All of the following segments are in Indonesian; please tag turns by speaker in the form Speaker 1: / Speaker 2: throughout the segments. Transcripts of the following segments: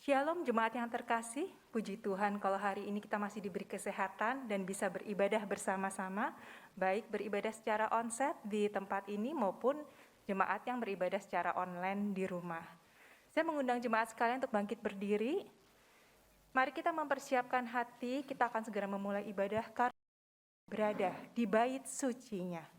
Speaker 1: Shalom jemaat yang terkasih, puji Tuhan kalau hari ini kita masih diberi kesehatan dan bisa beribadah bersama-sama, baik beribadah secara onsite di tempat ini maupun jemaat yang beribadah secara online di rumah. Saya mengundang jemaat sekalian untuk bangkit berdiri. Mari kita mempersiapkan hati, kita akan segera memulai ibadah karena berada di bait sucinya.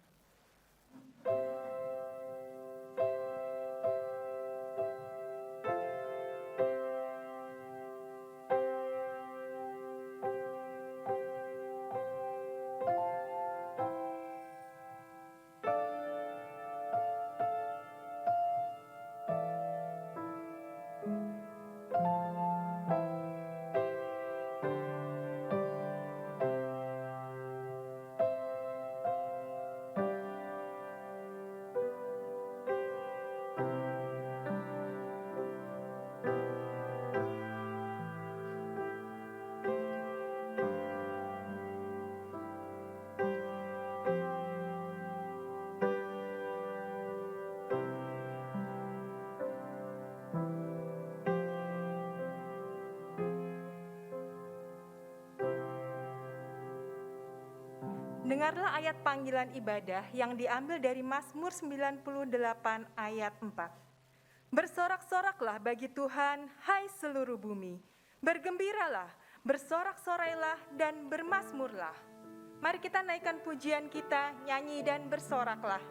Speaker 1: Dengarlah ayat panggilan ibadah yang diambil dari Mazmur 98 ayat 4. Bersorak-soraklah bagi Tuhan, hai seluruh bumi. Bergembiralah, bersorak-sorailah dan bermazmurlah. Mari kita naikkan pujian kita, nyanyi dan bersoraklah.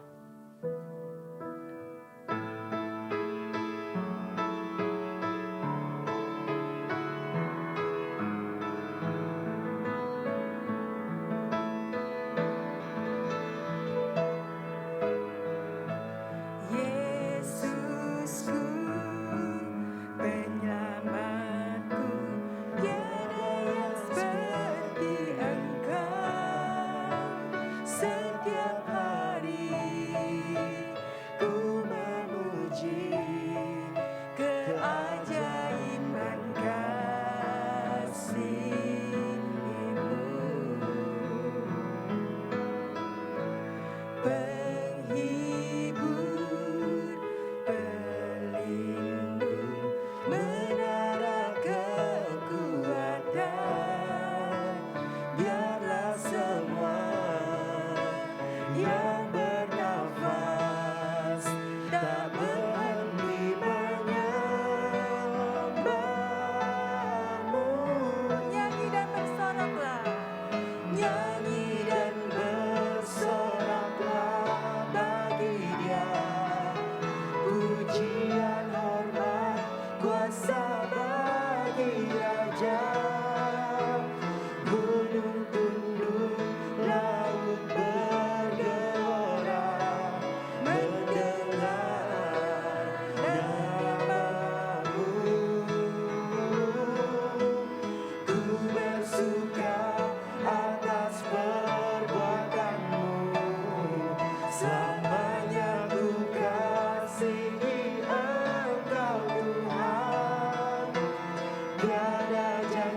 Speaker 2: Tiada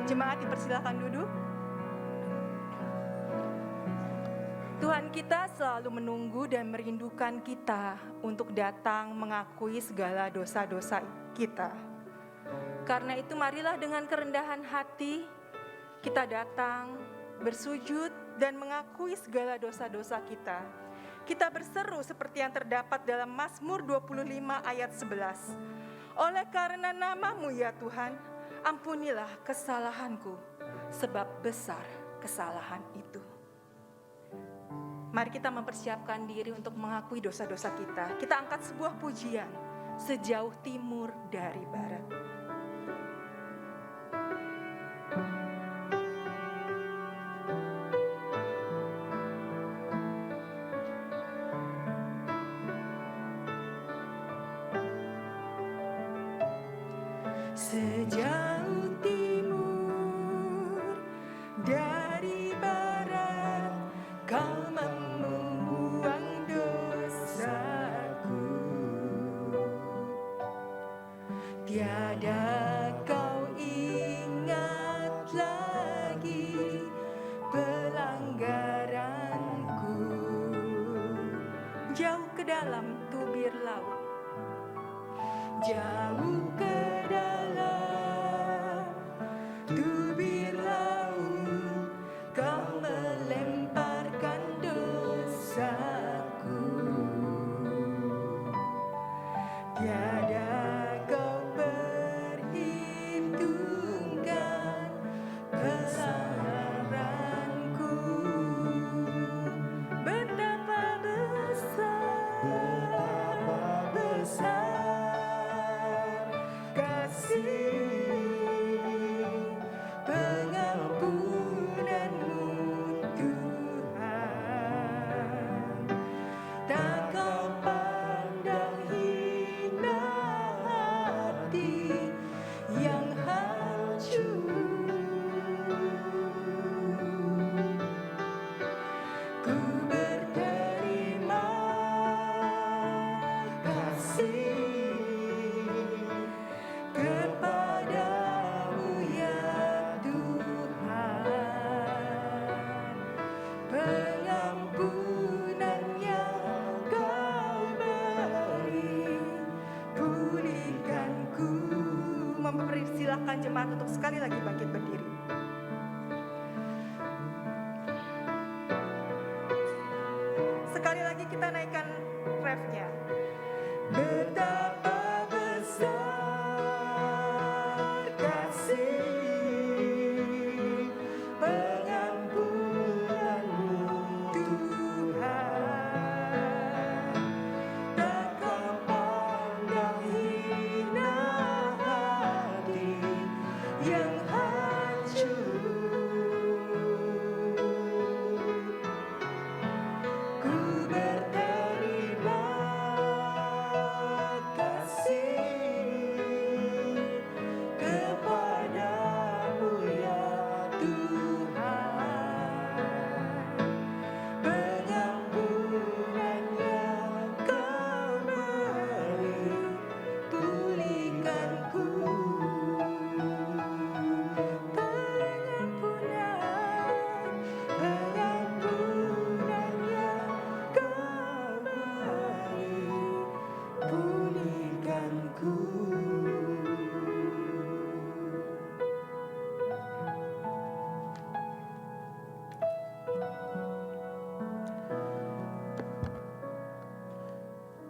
Speaker 1: Jemaat dipersilakan duduk. Tuhan kita selalu menunggu dan merindukan kita untuk datang mengakui segala dosa-dosa kita. Karena itu marilah dengan kerendahan hati kita datang bersujud dan mengakui segala dosa-dosa kita. Kita berseru seperti yang terdapat dalam Mazmur 25 ayat 11. Oleh karena nama-Mu ya Tuhan, ampunilah kesalahanku, sebab besar kesalahan itu. Mari kita mempersiapkan diri untuk mengakui dosa-dosa kita. Kita angkat sebuah pujian, sejauh timur dari barat. Sejauh timur dari barat, Kau membuang dosaku. Tiada Kau ingat lagi pelanggaranku. Jauh ke dalam tubir laut, jauh ke dalam tubir laut, Kau melemparkan dosaku. Tiada Kau perhitungkan kesalahanku. Betapa besar kasih pengampunan-Mu Tuhan. Tak Kau pandang hina hati yang hancur. Ku berterima kasih kepada-Mu ya Tuhan. Pengampunan yang Kau beri, pulihkanku. Mempersilahkan jemaat untuk sekali lagi bangkit berdiri. Sekali lagi kita naikkan refnya. Betapa besar kasih pengampunan-Mu Tuhan. Tak Kau pandang hina hati yang hancur. Ku berterima kasih kepada-Mu ya Tuhan. Pengampunan yang Kau beri, pulihkanku. Pengampunan yang Kau beri, pulihkanku.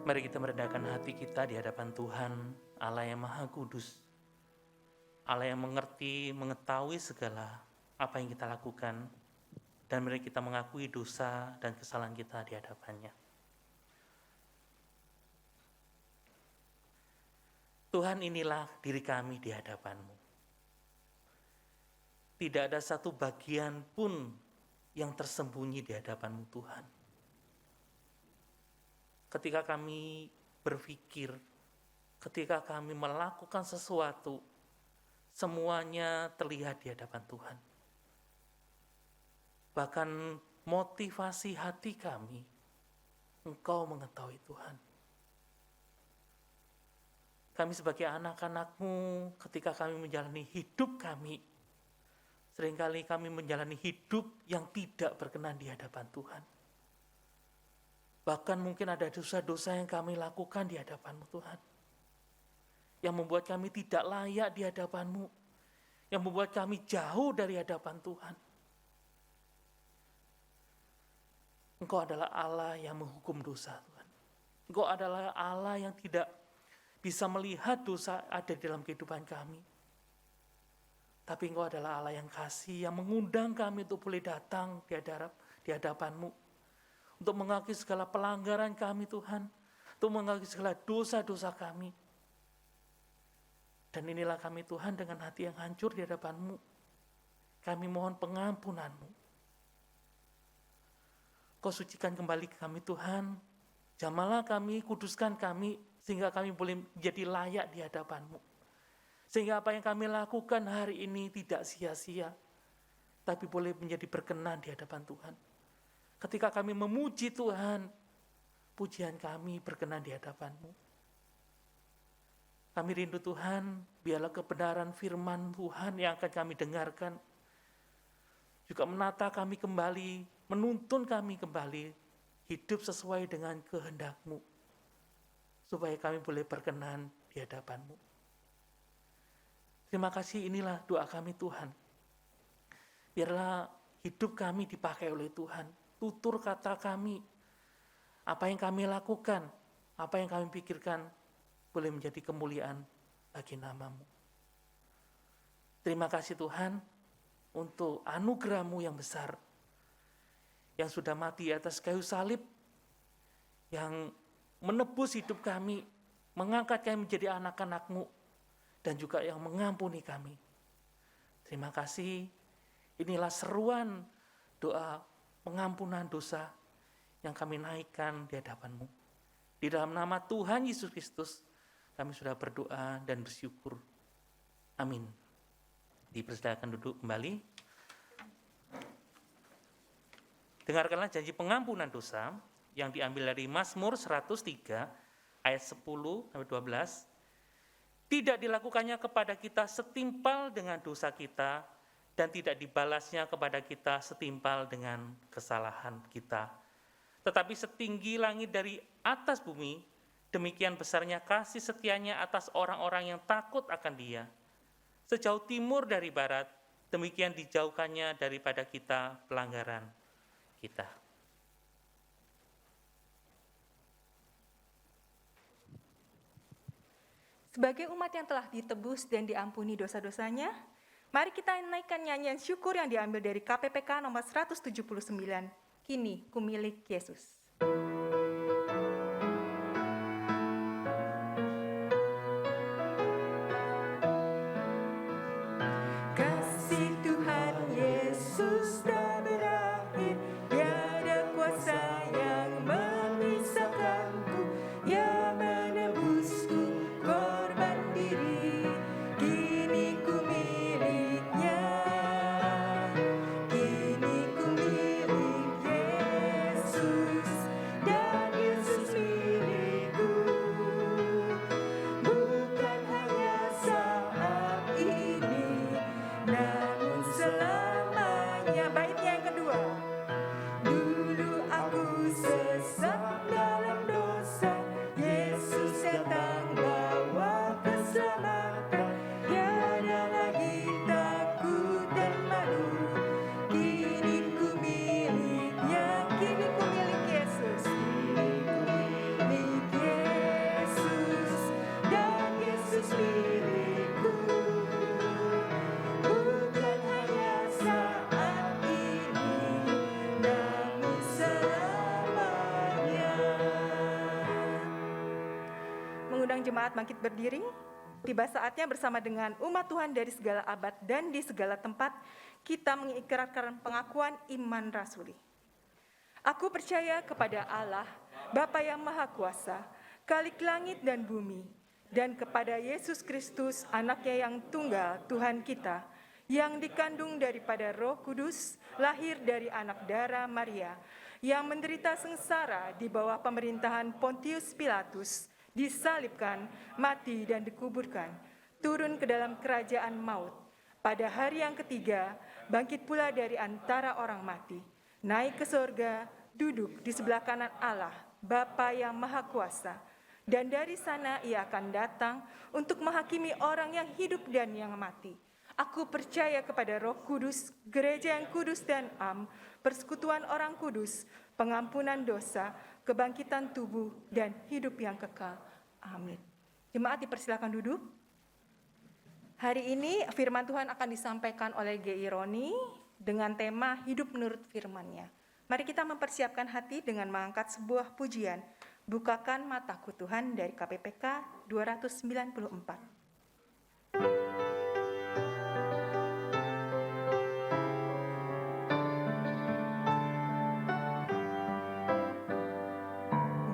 Speaker 2: Mari kita merendahkan hati kita di hadapan Tuhan, Allah yang Maha Kudus, Allah yang mengerti, mengetahui segala apa yang kita lakukan, dan mari kita mengakui dosa dan kesalahan kita di hadapan-Nya. Tuhan, inilah diri kami di hadapan-Mu. Tidak ada satu bagian pun yang tersembunyi di hadapan-Mu Tuhan. Ketika kami berpikir, ketika kami melakukan sesuatu, semuanya terlihat di hadapan Tuhan. Bahkan motivasi hati kami, Engkau mengetahui Tuhan. Kami sebagai anak-anak-Mu, ketika kami menjalani hidup kami, seringkali kami menjalani hidup yang tidak berkenan di hadapan Tuhan. Bahkan mungkin ada dosa-dosa yang kami lakukan di hadapan-Mu Tuhan, yang membuat kami tidak layak di hadapan-Mu, yang membuat kami jauh dari hadapan Tuhan. Engkau adalah Allah yang menghukum dosa, Tuhan. Engkau adalah Allah yang tidak bisa melihat dosa ada di dalam kehidupan kami. Tapi Engkau adalah Allah yang kasih, yang mengundang kami untuk boleh datang di hadapan-Mu, untuk mengakui segala pelanggaran kami, Tuhan, untuk mengakui segala dosa-dosa kami. Dan inilah kami, Tuhan, dengan hati yang hancur di hadapan-Mu. Kami mohon pengampunan-Mu. Kau sucikan kembali kami, Tuhan. Jamalah kami, kuduskan kami, sehingga kami boleh menjadi layak di hadapan-Mu. Sehingga apa yang kami lakukan hari ini tidak sia-sia, tapi boleh menjadi berkenan di hadapan Tuhan. Ketika kami memuji Tuhan, pujian kami berkenan di hadapan-Mu. Kami rindu Tuhan, biarlah kebenaran firman Tuhan yang akan kami dengarkan, juga menata kami kembali, menuntun kami kembali, hidup sesuai dengan kehendak-Mu, supaya kami boleh berkenan di hadapan-Mu. Terima kasih, inilah doa kami Tuhan. Biarlah hidup kami dipakai oleh Tuhan, tutur kata kami, apa yang kami lakukan, apa yang kami pikirkan, boleh menjadi kemuliaan bagi nama-Mu. Terima kasih Tuhan, untuk anugerah-Mu yang besar, yang sudah mati atas kayu salib, yang menebus hidup kami, mengangkat kami menjadi anak-anak-Mu, dan juga yang mengampuni kami. Terima kasih, inilah seruan doa pengampunan dosa yang kami naikkan di hadapan-Mu. Di dalam nama Tuhan Yesus Kristus, kami sudah berdoa dan bersyukur. Amin. Dipersilakan duduk kembali. Dengarkanlah janji pengampunan dosa yang diambil dari Mazmur 103 ayat 10-12. Tidak dilakukannya kepada kita setimpal dengan dosa kita, dan tidak dibalasnya kepada kita setimpal dengan kesalahan kita. Tetapi setinggi langit dari atas bumi, demikian besarnya kasih setianya atas orang-orang yang takut akan Dia. Sejauh timur dari barat, demikian dijauhkannya daripada kita pelanggaran kita.
Speaker 1: Sebagai umat yang telah ditebus dan diampuni dosa-dosanya, mari kita naikkan nyanyian syukur yang diambil dari KPPK nomor 179. Kini ku milik Yesus. Kasih Tuhan Yesus tak berakhir, tiada kuasa yang memisahkanku, Ia menebusku korban diri, kini ku miliknya, kini ku milik Yesus, dan Yesus milikku, bukan hanya saat ini, namun selamanya. Bait yang kedua. Dulu aku sesat dalam dosa, Yesus datang bawa keselamatan. Tiada lagi takut dan malu, kini ku miliknya, kini ku milik Yesus, kini ku milik Yesus, dan Yesus milikku, bukan hanya saat ini, namun selamanya. Mengundang jemaat bangkit berdiri. tiba saatnya bersama dengan umat Tuhan dari segala abad dan di segala tempat, kita mengikrarkan pengakuan iman rasuli. Aku percaya kepada Allah, Bapa yang Maha Kuasa, Khalik langit dan bumi, dan kepada Yesus Kristus, anaknya yang tunggal, Tuhan kita, yang dikandung daripada Roh Kudus, lahir dari anak darah Maria, yang menderita sengsara di bawah pemerintahan Pontius Pilatus, disalibkan, mati dan dikuburkan, turun ke dalam kerajaan maut. Pada hari yang ketiga, bangkit pula dari antara orang mati, naik ke surga, duduk di sebelah kanan Allah, Bapa yang Maha Kuasa, dan dari sana ia akan datang untuk menghakimi orang yang hidup dan yang mati. Aku percaya kepada Roh Kudus, gereja yang kudus dan am, persekutuan orang kudus, pengampunan dosa, kebangkitan tubuh, dan hidup yang kekal. Amin. Jemaat dipersilakan duduk. Hari ini firman Tuhan akan disampaikan oleh G.I. Roni dengan tema hidup menurut firman-Nya. Mari kita mempersiapkan hati dengan mengangkat sebuah pujian. Bukakan mataku Tuhan dari KPPK 294.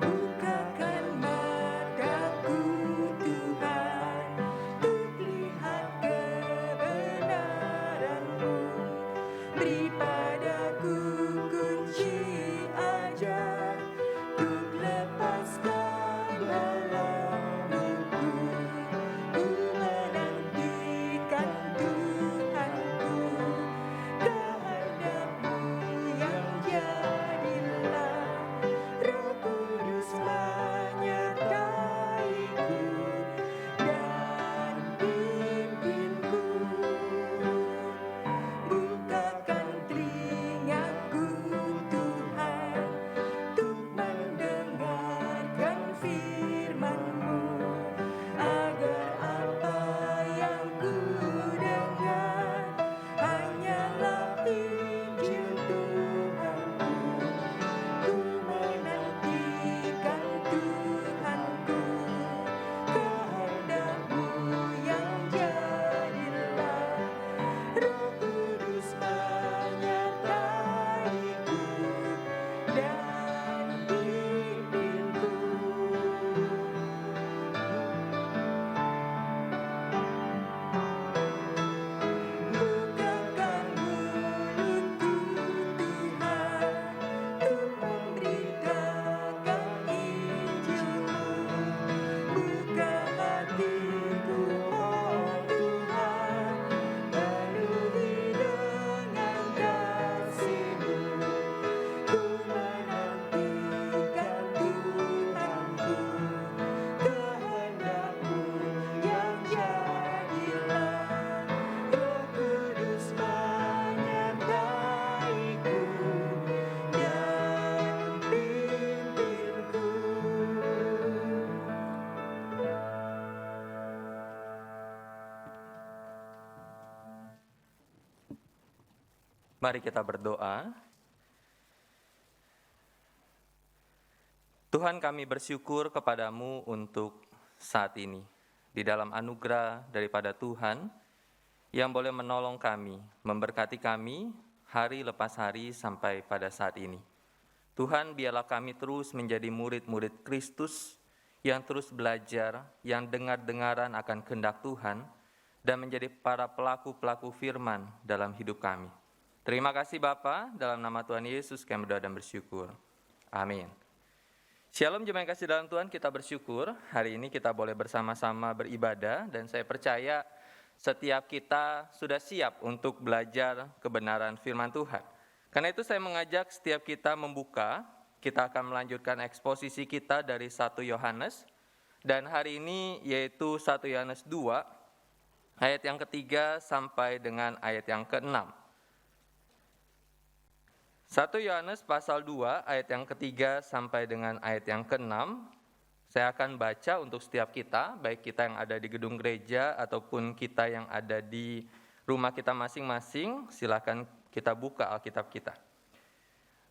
Speaker 1: Bukakan mataku Tuhan, untuk lihat kebenaran-Mu. Beri padaku kunci ajar, untuk lepaskan belenggu. Ku menantikan Tuhanku, kehendak-Mu yang jadilah. Roh Kudus menyertaiku dan pimpinku. Bukakan telingaku Tuhan, untuk mendengarkan firman-Mu, agar apa yang ku dengar hanyalah Injil Tuhanku. Ku menantikan Tuhanku, kehendak-Mu yang jadilah. Roh Kudus menyertaiku dan pimpinku. Bukakan mulutku Tuhan, untuk memberitakan Injil-Mu. Buka hatiku, oh Tuhan, penuhi dengan kasih-Mu. Ku menantikan Tuhanku, kehendak-Mu yang jadilah. Roh Kudus menyertaiku dan pimpinku.
Speaker 3: Mari kita berdoa. Tuhan, kami bersyukur kepadamu untuk saat ini. Di dalam anugerah daripada Tuhan yang boleh menolong kami, memberkati kami hari lepas hari sampai pada saat ini. Tuhan, biarlah kami terus menjadi murid-murid Kristus yang terus belajar, yang dengar-dengaran akan kehendak Tuhan, dan menjadi para pelaku-pelaku firman dalam hidup kami. Terima kasih Bapa, dalam nama Tuhan Yesus kami berdoa dan bersyukur. Amin. Shalom jemaat yang kasih dalam Tuhan, kita bersyukur hari ini kita boleh bersama-sama beribadah, dan saya percaya setiap kita sudah siap untuk belajar kebenaran firman Tuhan. Karena itu saya mengajak setiap kita membuka, kita akan melanjutkan eksposisi kita dari 1 Yohanes, dan hari ini yaitu 1 Yohanes 2, ayat yang ketiga sampai dengan ayat yang ke-6. 1 Yohanes pasal 2 ayat yang ketiga sampai dengan ayat yang ke-6. Saya akan baca untuk setiap kita, baik kita yang ada di gedung gereja ataupun kita yang ada di rumah kita masing-masing. Silakan kita buka Alkitab kita.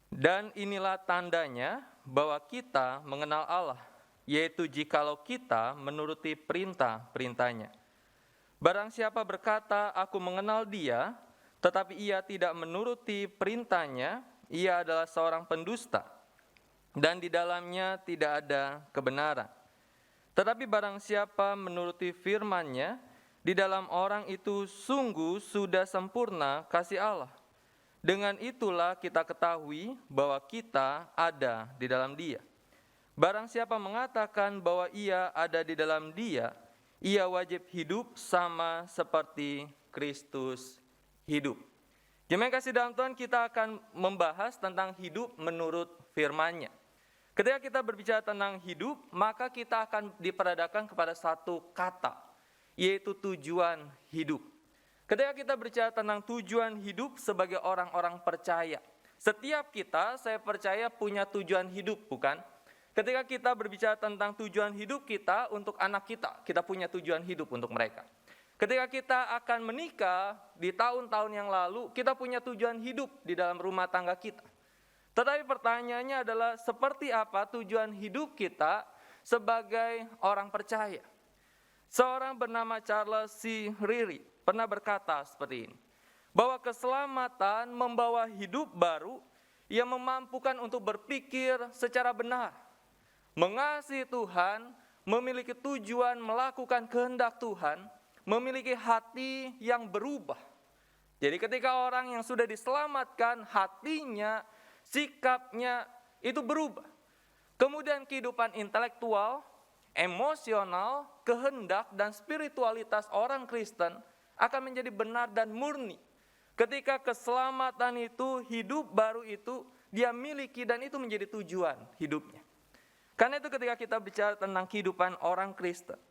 Speaker 3: Dan inilah tandanya bahwa kita mengenal Allah, yaitu jikalau kita menuruti perintah-perintahnya. Barang siapa berkata, aku mengenal dia, tetapi ia tidak menuruti perintahnya, ia adalah seorang pendusta, dan di dalamnya tidak ada kebenaran. Tetapi barang siapa menuruti firman-Nya, di dalam orang itu sungguh sudah sempurna kasih Allah. Dengan itulah kita ketahui bahwa kita ada di dalam Dia. Barang siapa mengatakan bahwa ia ada di dalam Dia, ia wajib hidup sama seperti Kristus hidup. Jemaat kasih dalam Tuhan, kita akan membahas tentang hidup menurut firman-Nya. Ketika kita berbicara tentang hidup, maka kita akan diperadakan kepada satu kata, yaitu tujuan hidup. Ketika kita berbicara tentang tujuan hidup sebagai orang-orang percaya, setiap kita, saya percaya, punya tujuan hidup, bukan? Ketika kita berbicara tentang tujuan hidup kita untuk anak kita punya tujuan hidup untuk mereka. Ketika kita akan menikah di tahun-tahun yang lalu, kita punya tujuan hidup di dalam rumah tangga kita. Tetapi pertanyaannya adalah seperti apa tujuan hidup kita sebagai orang percaya? Seorang bernama Charles C. Ryrie pernah berkata seperti ini, bahwa keselamatan membawa hidup baru yang memampukan untuk berpikir secara benar, mengasihi Tuhan, memiliki tujuan melakukan kehendak Tuhan, memiliki hati yang berubah. Jadi ketika orang yang sudah diselamatkan, hatinya, sikapnya itu berubah. Kemudian kehidupan intelektual, emosional, kehendak, dan spiritualitas orang Kristen akan menjadi benar dan murni. Ketika keselamatan itu, hidup baru itu dia miliki dan itu menjadi tujuan hidupnya. Karena itu ketika kita bicara tentang kehidupan orang Kristen,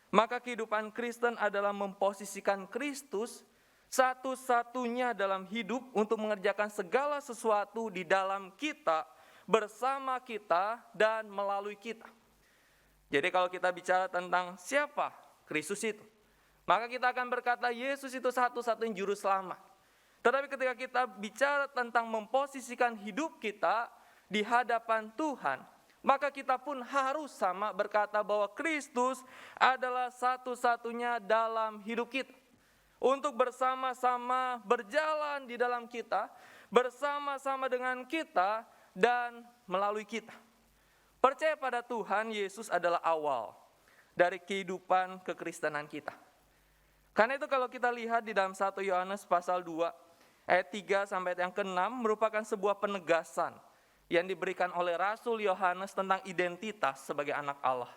Speaker 3: maka kehidupan Kristen adalah memposisikan Kristus satu-satunya dalam hidup untuk mengerjakan segala sesuatu di dalam kita, bersama kita, dan melalui kita. Jadi kalau kita bicara tentang siapa Kristus itu, maka kita akan berkata Yesus itu satu-satunya juru selamat. Tetapi ketika kita bicara tentang memposisikan hidup kita di hadapan Tuhan, maka kita pun harus sama berkata bahwa Kristus adalah satu-satunya dalam hidup kita. Untuk bersama-sama berjalan di dalam kita, bersama-sama dengan kita, dan melalui kita. Percaya pada Tuhan, Yesus adalah awal dari kehidupan kekristenan kita. Karena itu kalau kita lihat di dalam 1 Yohanes pasal 2, ayat 3 sampai yang ke-6 merupakan sebuah penegasan yang diberikan oleh Rasul Yohanes tentang identitas sebagai anak Allah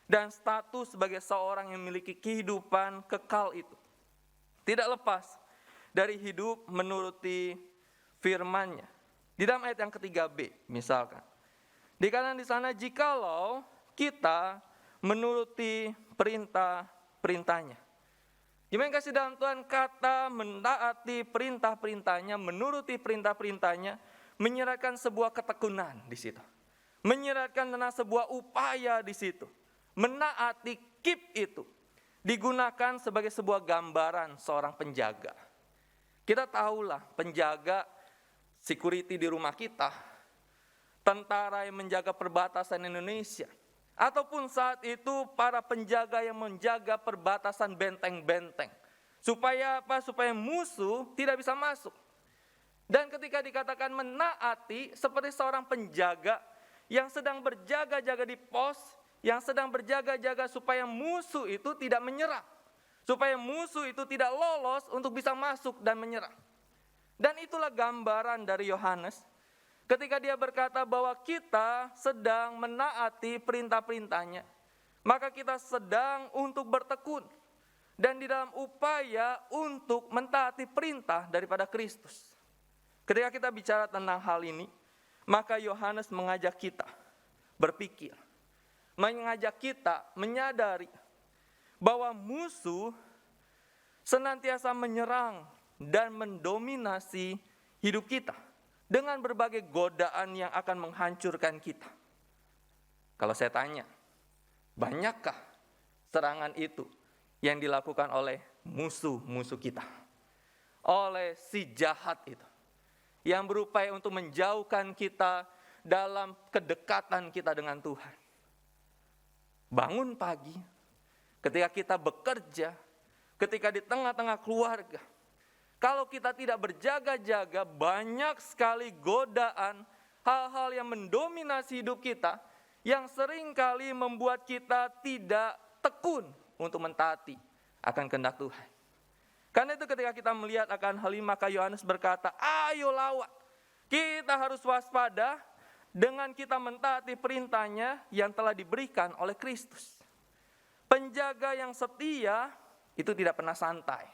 Speaker 3: dan status sebagai seorang yang memiliki kehidupan kekal itu. Tidak lepas dari hidup menuruti firman-Nya. Di dalam ayat yang ke-3b misalkan, dikatakan di sana, jikalau kita menuruti perintah-perintahnya. Gimana kasih dalam Tuhan, kata mentaati perintah-perintahnya, menuruti perintah-perintahnya, menyeratkan sebuah ketekunan di situ. Menyeratkan tentang sebuah upaya di situ. Menaati keep itu digunakan sebagai sebuah gambaran seorang penjaga. Kita tahulah penjaga security di rumah kita, tentara yang menjaga perbatasan Indonesia, ataupun saat itu para penjaga yang menjaga perbatasan benteng-benteng. Supaya apa? Supaya musuh tidak bisa masuk. Dan ketika dikatakan menaati, seperti seorang penjaga yang sedang berjaga-jaga di pos, yang sedang berjaga-jaga supaya musuh itu tidak menyerang, supaya musuh itu tidak lolos untuk bisa masuk dan menyerang. Dan itulah gambaran dari Yohanes ketika dia berkata bahwa kita sedang menaati perintah-perintahnya, maka kita sedang untuk bertekun dan di dalam upaya untuk mentaati perintah daripada Kristus. Ketika kita bicara tentang hal ini, maka Yohanes mengajak kita berpikir, mengajak kita menyadari bahwa musuh senantiasa menyerang dan mendominasi hidup kita dengan berbagai godaan yang akan menghancurkan kita. Kalau saya tanya, banyakkah serangan itu yang dilakukan oleh musuh-musuh kita? Oleh si jahat itu, yang berupaya untuk menjauhkan kita dalam kedekatan kita dengan Tuhan. bangun pagi, ketika kita bekerja, ketika di tengah-tengah keluarga, kalau kita tidak berjaga-jaga, banyak sekali godaan, hal-hal yang mendominasi hidup kita, yang seringkali membuat kita tidak tekun untuk mentaati akan kehendak Tuhan. Karena itu ketika kita melihat akan hal ini, maka Yohanes berkata, ayo lawan. Kita harus waspada dengan kita mentaati perintahnya yang telah diberikan oleh Kristus. Penjaga yang setia itu tidak pernah santai.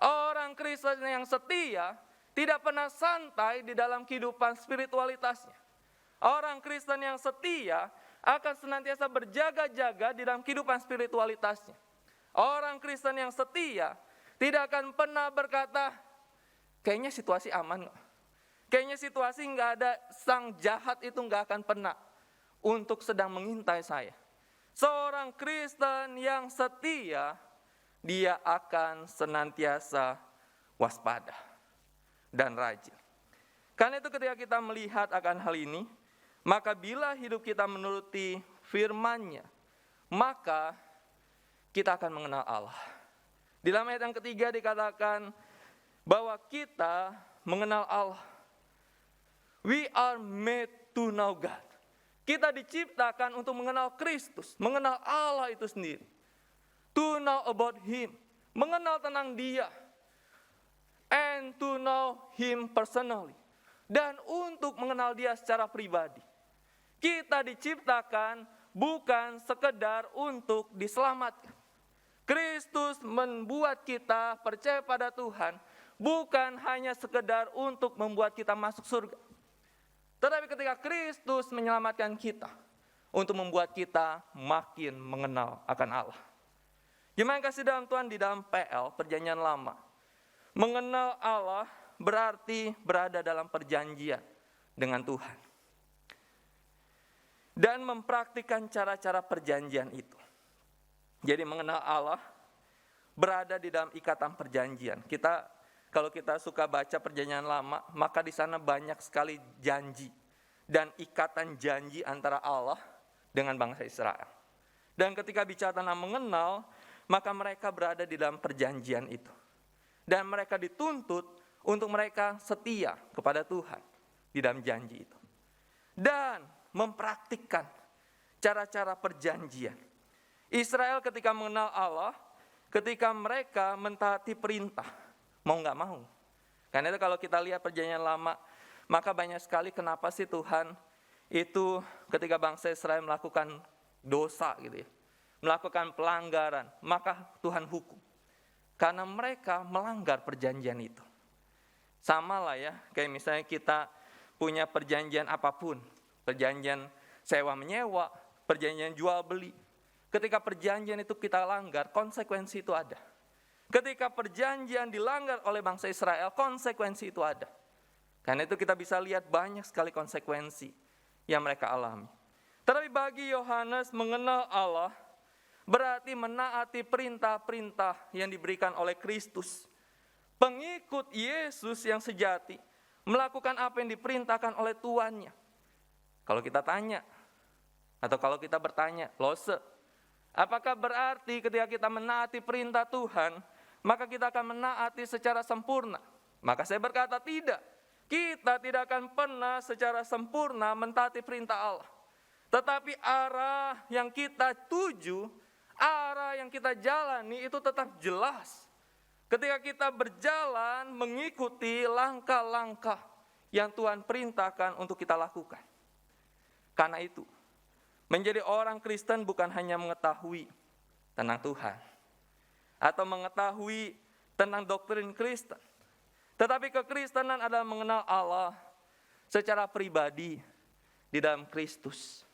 Speaker 3: Orang Kristen yang setia tidak pernah santai di dalam kehidupan spiritualitasnya. Orang Kristen yang setia akan senantiasa berjaga-jaga di dalam kehidupan spiritualitasnya. Orang Kristen yang setia tidak akan pernah berkata, kayaknya situasi aman kok. Kayaknya situasi nggak ada, sang jahat itu nggak akan pernah untuk sedang mengintai saya. Seorang Kristen yang setia, dia akan senantiasa waspada dan rajin. Karena itu ketika kita melihat akan hal ini, maka bila hidup kita menuruti firman-Nya, maka kita akan mengenal Allah. Di dalam ayat yang ketiga dikatakan bahwa kita mengenal Allah. We are made to know God. Kita diciptakan untuk mengenal Kristus, mengenal Allah itu sendiri. To know about Him, mengenal tentang Dia. And to know Him personally. Dan untuk mengenal Dia secara pribadi. Kita diciptakan bukan sekedar untuk diselamatkan. Kristus membuat kita percaya pada Tuhan, bukan hanya sekedar untuk membuat kita masuk surga. Tetapi ketika Kristus menyelamatkan kita, untuk membuat kita makin mengenal akan Allah. Jemaat yang kasih dalam Tuhan, di dalam PL, Perjanjian Lama, mengenal Allah berarti berada dalam perjanjian dengan Tuhan. Dan mempraktikkan cara-cara perjanjian itu. Jadi mengenal Allah berada di dalam ikatan perjanjian. Kalau kita suka baca Perjanjian Lama, maka di sana banyak sekali janji dan ikatan janji antara Allah dengan bangsa Israel. Dan ketika bicara tentang mengenal, maka mereka berada di dalam perjanjian itu. Dan mereka dituntut untuk mereka setia kepada Tuhan di dalam janji itu. Dan mempraktikkan cara-cara perjanjian. Israel ketika mengenal Allah, ketika mereka mentaati perintah, mau nggak mau. Karena itu kalau kita lihat Perjanjian Lama, maka banyak sekali kenapa sih Tuhan itu ketika bangsa Israel melakukan dosa gitu ya, melakukan pelanggaran, maka Tuhan hukum. Karena mereka melanggar perjanjian itu. Sama lah ya, kayak misalnya kita punya perjanjian apapun, perjanjian sewa menyewa, perjanjian jual beli. Ketika perjanjian itu kita langgar, konsekuensi itu ada. Ketika perjanjian dilanggar oleh bangsa Israel, konsekuensi itu ada. Karena itu kita bisa lihat banyak sekali konsekuensi yang mereka alami. Tetapi bagi Yohanes, mengenal Allah berarti menaati perintah-perintah yang diberikan oleh Kristus. Pengikut Yesus yang sejati melakukan apa yang diperintahkan oleh tuannya. Kalau kita tanya, atau kalau kita bertanya, Lose, apakah berarti ketika kita menaati perintah Tuhan, maka kita akan menaati secara sempurna? Maka saya berkata tidak. Kita tidak akan pernah secara sempurna mentaati perintah Allah. Tetapi arah yang kita tuju, arah yang kita jalani itu tetap jelas. Ketika kita berjalan mengikuti langkah-langkah yang Tuhan perintahkan untuk kita lakukan. Karena itu, menjadi orang Kristen bukan hanya mengetahui tentang Tuhan atau mengetahui tentang doktrin Kristen, tetapi kekristenan adalah mengenal Allah secara pribadi di dalam Kristus.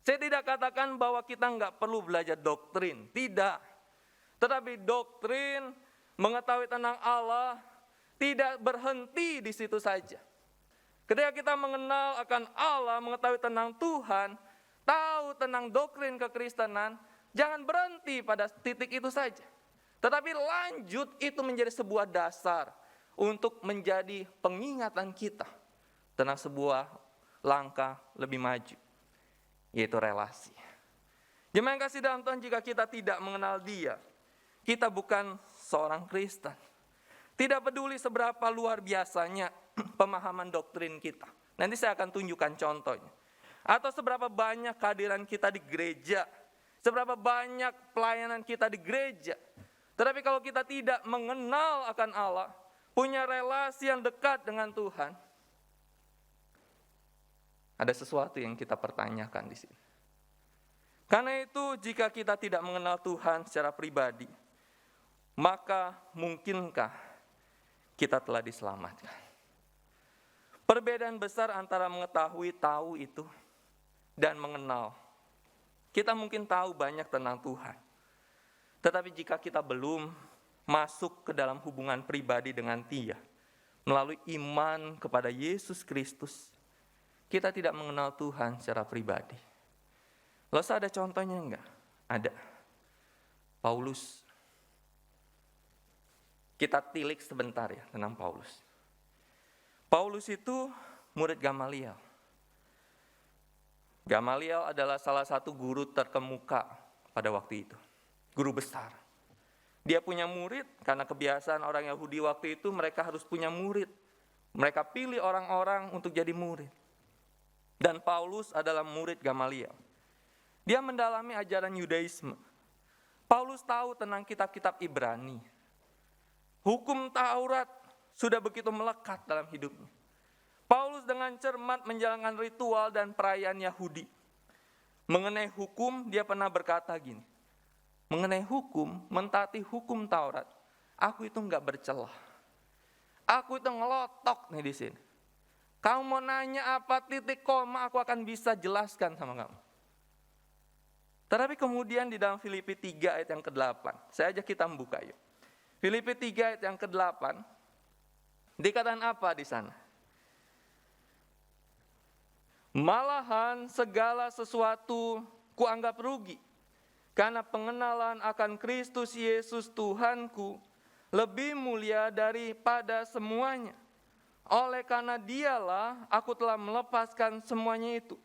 Speaker 3: Saya tidak katakan bahwa kita nggak perlu belajar doktrin, tidak. Tetapi doktrin mengetahui tentang Allah tidak berhenti di situ saja. Ketika kita mengenal akan Allah, mengetahui tentang Tuhan, tahu tentang doktrin kekristenan, jangan berhenti pada titik itu saja. Tetapi lanjut itu menjadi sebuah dasar untuk menjadi pengingatan kita tentang sebuah langkah lebih maju, yaitu relasi. Jemaat yang kasih dalam Tuhan, jika kita tidak mengenal Dia, kita bukan seorang Kristen. Tidak peduli seberapa luar biasanya pemahaman doktrin kita. Nanti saya akan tunjukkan contohnya. Atau seberapa banyak kehadiran kita di gereja, seberapa banyak pelayanan kita di gereja. Tetapi kalau kita tidak mengenal akan Allah, punya relasi yang dekat dengan Tuhan, ada sesuatu yang kita pertanyakan di sini. Karena itu, jika kita tidak mengenal Tuhan secara pribadi, maka mungkinkah kita telah diselamatkan? Perbedaan besar antara mengetahui, tahu itu, dan mengenal. Kita mungkin tahu banyak tentang Tuhan. Tetapi jika kita belum masuk ke dalam hubungan pribadi dengan Dia, melalui iman kepada Yesus Kristus, kita tidak mengenal Tuhan secara pribadi. Lalu ada contohnya enggak? Ada. Paulus. Kita tilik sebentar ya tentang Paulus. Paulus itu murid Gamaliel. Gamaliel adalah salah satu guru terkemuka pada waktu itu. Guru besar. Dia punya murid, karena kebiasaan orang Yahudi waktu itu mereka harus punya murid. Mereka pilih orang-orang untuk jadi murid. Dan Paulus adalah murid Gamaliel. Dia mendalami ajaran Yudaisme. Paulus tahu tentang kitab-kitab Ibrani. Hukum Taurat sudah begitu melekat dalam hidupnya. Paulus dengan cermat menjalankan ritual dan perayaan Yahudi. Mengenai hukum, dia pernah berkata gini, mengenai hukum, mentaati hukum Taurat, aku itu enggak bercelah. Aku itu ngelotok nih di sini. Kamu mau nanya apa titik koma, aku akan bisa jelaskan sama kamu. Tetapi kemudian di dalam Filipi 3 ayat yang ke-8, saya ajak kita membuka yuk. Filipi 3 ayat yang ke-8, dikatakan apa di sana? Malahan segala sesuatu kuanggap rugi, karena pengenalan akan Kristus Yesus Tuhanku lebih mulia daripada semuanya. Oleh karena Dialah aku telah melepaskan semuanya itu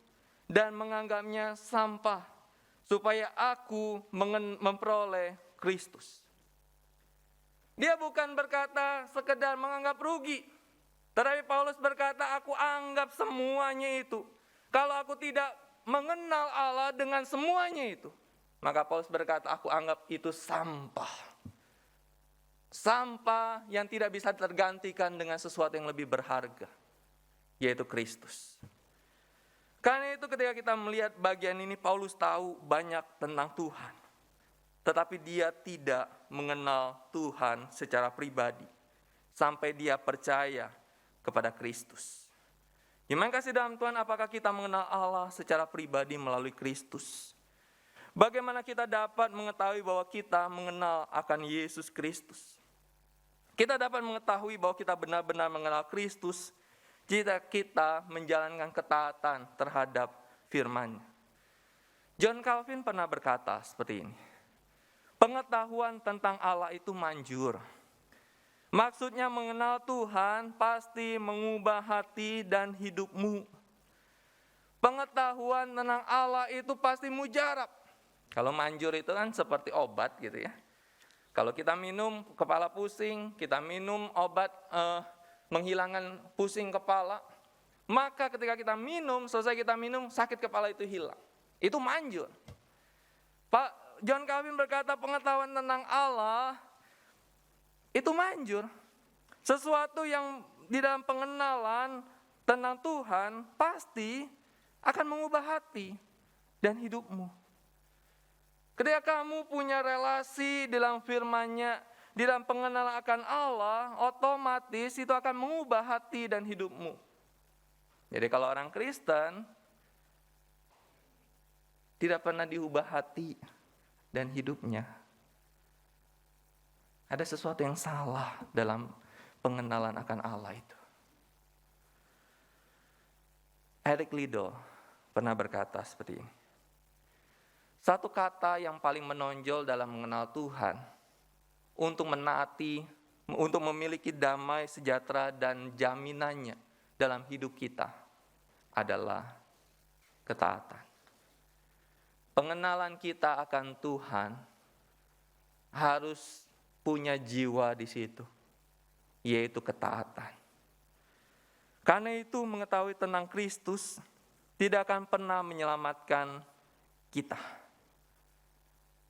Speaker 3: dan menganggapnya sampah, supaya aku memperoleh Kristus. Dia bukan berkata sekedar menganggap rugi. Tetapi Paulus berkata, aku anggap semuanya itu. Kalau aku tidak mengenal Allah dengan semuanya itu, maka Paulus berkata, aku anggap itu sampah. Sampah yang tidak bisa tergantikan dengan sesuatu yang lebih berharga, yaitu Kristus. Karena itu ketika kita melihat bagian ini, Paulus tahu banyak tentang Tuhan. Tetapi dia tidak mengenal Tuhan secara pribadi. Sampai dia percaya kepada Kristus. Yang kasih dalam Tuhan, apakah kita mengenal Allah secara pribadi melalui Kristus? Bagaimana kita dapat mengetahui bahwa kita mengenal akan Yesus Kristus? Kita dapat mengetahui bahwa kita benar-benar mengenal Kristus jika kita menjalankan ketaatan terhadap firman-Nya. John Calvin pernah berkata seperti ini. Pengetahuan tentang Allah itu manjur. Maksudnya mengenal Tuhan pasti mengubah hati dan hidupmu. Pengetahuan tentang Allah itu pasti mujarab. Kalau manjur itu kan seperti obat gitu ya. Kalau kita minum kepala pusing, kita minum obat menghilangkan pusing kepala, maka ketika kita minum, selesai kita minum, sakit kepala itu hilang. Itu manjur. Pak John Calvin berkata pengetahuan tentang Allah itu manjur. Sesuatu yang di dalam pengenalan tentang Tuhan pasti akan mengubah hati dan hidupmu. Ketika kamu punya relasi dalam firman-Nya, di dalam pengenalan akan Allah, otomatis itu akan mengubah hati dan hidupmu. Jadi kalau orang Kristen tidak pernah diubah hati dan hidupnya, ada sesuatu yang salah dalam pengenalan akan Allah itu. Eric Liddell pernah berkata seperti ini. Satu kata yang paling menonjol dalam mengenal Tuhan, untuk menaati, untuk memiliki damai sejahtera dan jaminannya dalam hidup kita adalah ketaatan. pengenalan kita akan Tuhan harus punya jiwa di situ, yaitu ketaatan. Karena itu mengetahui tentang Kristus tidak akan pernah menyelamatkan kita.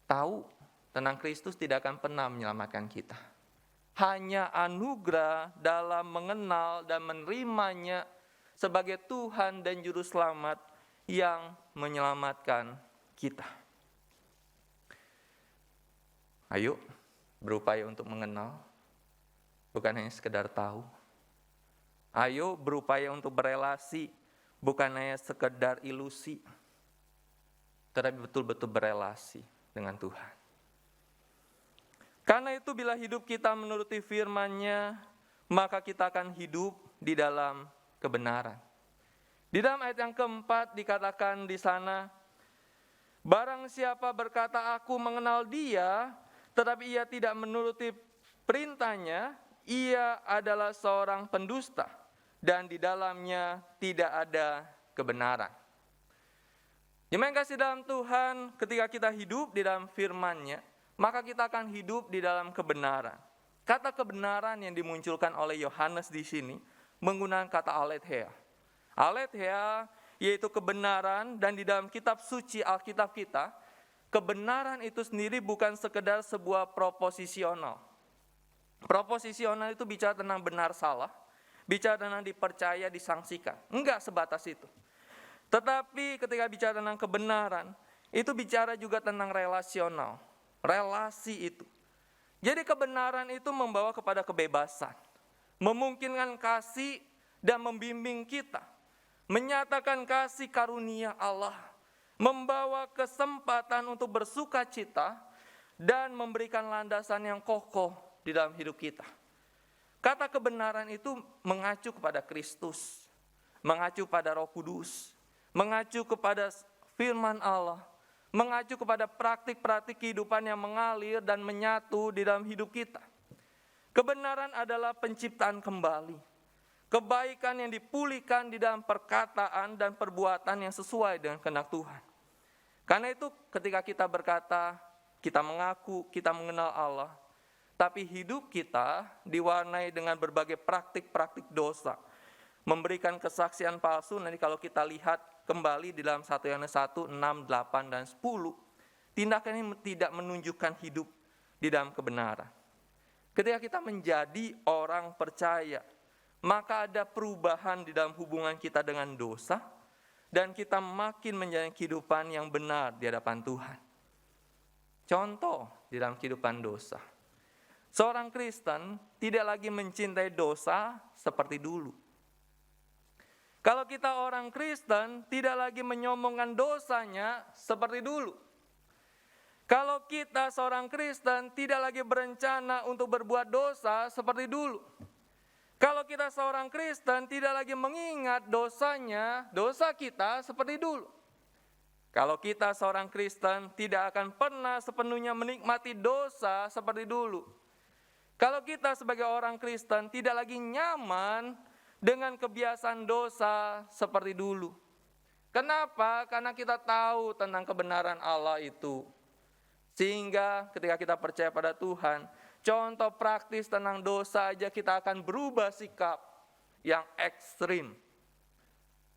Speaker 3: Tahu tentang Kristus tidak akan pernah menyelamatkan kita. Hanya anugerah dalam mengenal dan menerimanya sebagai Tuhan dan Juru Selamat yang menyelamatkan kita. Ayo berupaya untuk mengenal, bukan hanya sekedar tahu. Ayo berupaya untuk berelasi, bukan hanya sekedar ilusi, tetapi betul-betul berelasi dengan Tuhan. Karena itu bila hidup kita menuruti firman-Nya, maka kita akan hidup di dalam kebenaran. Di dalam ayat yang keempat dikatakan di sana, barang siapa berkata aku mengenal Dia, tetapi ia tidak menuruti perintahnya, ia adalah seorang pendusta, dan di dalamnya tidak ada kebenaran. Jemaat yang kasih dalam Tuhan, ketika kita hidup di dalam firman-Nya, maka kita akan hidup di dalam kebenaran. Kata kebenaran yang dimunculkan oleh Yohanes di sini menggunakan kata aletheia. Aletheia yaitu kebenaran, dan di dalam kitab suci Alkitab kita, kebenaran itu sendiri bukan sekedar sebuah proposisional. Proposisional itu bicara tentang benar salah, bicara tentang dipercaya, disangsikan. Enggak sebatas itu. Tetapi ketika bicara tentang kebenaran, itu bicara juga tentang relasional. Relasi itu. Jadi kebenaran itu membawa kepada kebebasan. Memungkinkan kasih dan membimbing kita. Menyatakan kasih karunia Allah. Membawa kesempatan untuk bersuka cita dan memberikan landasan yang kokoh di dalam hidup kita. Kata kebenaran itu mengacu kepada Kristus, mengacu pada Roh Kudus, mengacu kepada firman Allah, mengacu kepada praktik-praktik kehidupan yang mengalir dan menyatu di dalam hidup kita. Kebenaran adalah penciptaan kembali, kebaikan yang dipulihkan di dalam perkataan dan perbuatan yang sesuai dengan kehendak Tuhan. Karena itu ketika kita berkata, kita mengaku, kita mengenal Allah, tapi hidup kita diwarnai dengan berbagai praktik-praktik dosa, memberikan kesaksian palsu. Nanti kalau kita lihat kembali di dalam 1 Yohanes 1, 6, 8, dan 10, tindakan ini tidak menunjukkan hidup di dalam kebenaran. Ketika kita menjadi orang percaya, maka ada perubahan di dalam hubungan kita dengan dosa, dan kita makin menjalani kehidupan yang benar di hadapan Tuhan. Contoh di dalam kehidupan dosa. Seorang Kristen tidak lagi mencintai dosa seperti dulu. Kalau kita orang Kristen tidak lagi menyombongkan dosanya seperti dulu. Kalau kita seorang Kristen tidak lagi berencana untuk berbuat dosa seperti dulu. Kalau kita seorang Kristen tidak lagi mengingat dosanya, dosa kita seperti dulu. Kalau kita seorang Kristen tidak akan pernah sepenuhnya menikmati dosa seperti dulu. Kalau kita sebagai orang Kristen tidak lagi nyaman dengan kebiasaan dosa seperti dulu. Kenapa? Karena kita tahu tentang kebenaran Allah itu. Sehingga ketika kita percaya pada Tuhan, contoh praktis tentang dosa aja kita akan berubah sikap yang ekstrim.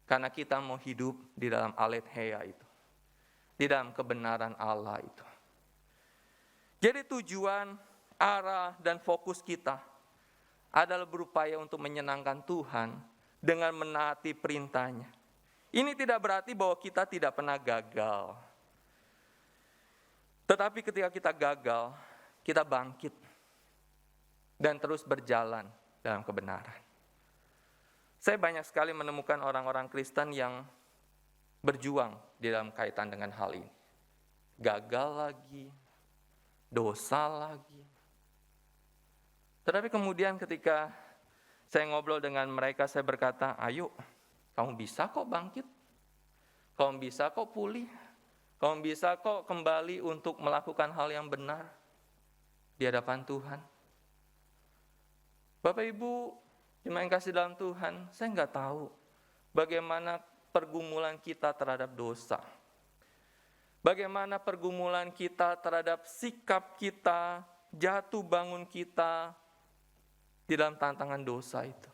Speaker 3: Karena kita mau hidup di dalam aletheia itu. Di dalam kebenaran Allah itu. Jadi tujuan, arah, dan fokus kita adalah berupaya untuk menyenangkan Tuhan dengan menaati perintahnya. Ini tidak berarti bahwa kita tidak pernah gagal. Tetapi ketika kita gagal, kita bangkit dan terus berjalan dalam kebenaran. Saya banyak sekali menemukan orang-orang Kristen yang berjuang di dalam kaitan dengan hal ini. Gagal lagi, dosa lagi. Tetapi kemudian ketika saya ngobrol dengan mereka, saya berkata, ayo, kamu bisa kok bangkit. Kamu bisa kok pulih. Kamu bisa kok kembali untuk melakukan hal yang benar di hadapan Tuhan. Bapak Ibu, jemaat yang kasih dalam Tuhan, saya nggak tahu bagaimana pergumulan kita terhadap dosa. Bagaimana pergumulan kita terhadap sikap kita, jatuh bangun kita di dalam tantangan dosa itu.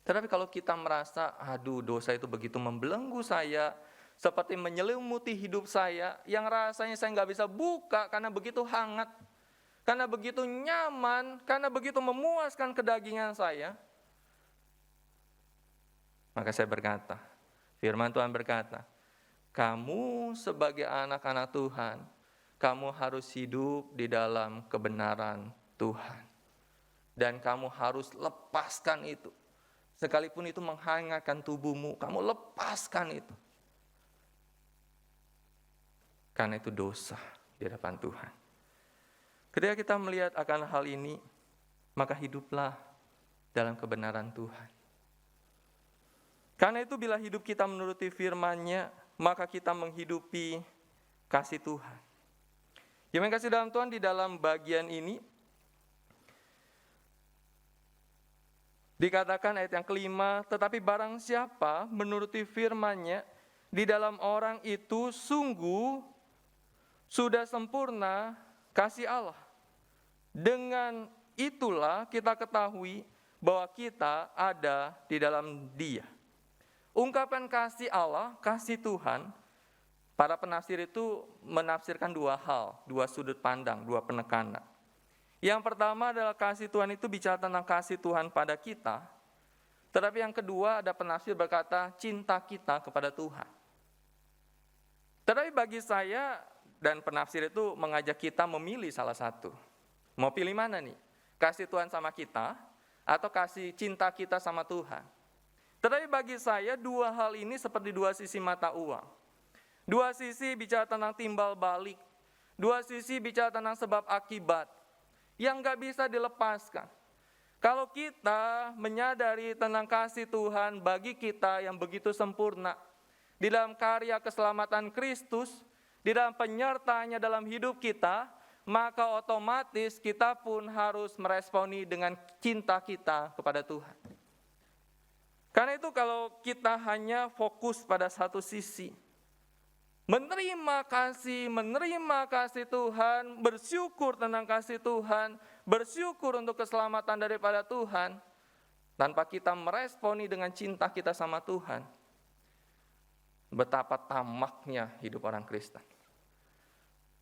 Speaker 3: Tetapi kalau kita merasa, aduh dosa itu begitu membelenggu saya, seperti menyelimuti hidup saya, yang rasanya saya nggak bisa buka karena begitu hangat, karena begitu nyaman, karena begitu memuaskan kedagingan saya. Maka saya berkata, firman Tuhan berkata, kamu sebagai anak-anak Tuhan, kamu harus hidup di dalam kebenaran Tuhan. Dan kamu harus lepaskan itu. Sekalipun itu menghangatkan tubuhmu, kamu lepaskan itu. Karena itu dosa di hadapan Tuhan. Ketika kita melihat akan hal ini, maka hiduplah dalam kebenaran Tuhan. Karena itu bila hidup kita menuruti firman-Nya, maka kita menghidupi kasih Tuhan. Yang kasih dalam Tuhan, di dalam bagian ini dikatakan ayat yang kelima, tetapi barang siapa menuruti firman-Nya, di dalam orang itu sungguh sudah sempurna kasih Allah. Dengan itulah kita ketahui bahwa kita ada di dalam Dia. Ungkapan kasih Allah, kasih Tuhan, para penafsir itu menafsirkan dua hal, dua sudut pandang, dua penekanan. Yang pertama adalah kasih Tuhan itu bicara tentang kasih Tuhan pada kita. Tetapi yang kedua ada penafsir berkata cinta kita kepada Tuhan. Tetapi bagi saya dan penafsir itu mengajak kita memilih salah satu. Mau pilih mana nih? Kasih Tuhan sama kita atau kasih cinta kita sama Tuhan? Tetapi bagi saya dua hal ini seperti dua sisi mata uang. Dua sisi bicara tentang timbal balik. Dua sisi bicara tentang sebab akibat yang gak bisa dilepaskan. Kalau kita menyadari tentang kasih Tuhan bagi kita yang begitu sempurna, di dalam karya keselamatan Kristus, di dalam penyertaannya dalam hidup kita, maka otomatis kita pun harus meresponi dengan cinta kita kepada Tuhan. Karena itu kalau kita hanya fokus pada satu sisi, menerima kasih Tuhan, bersyukur tentang kasih Tuhan, bersyukur untuk keselamatan daripada Tuhan, tanpa kita meresponi dengan cinta kita sama Tuhan, betapa tamaknya hidup orang Kristen.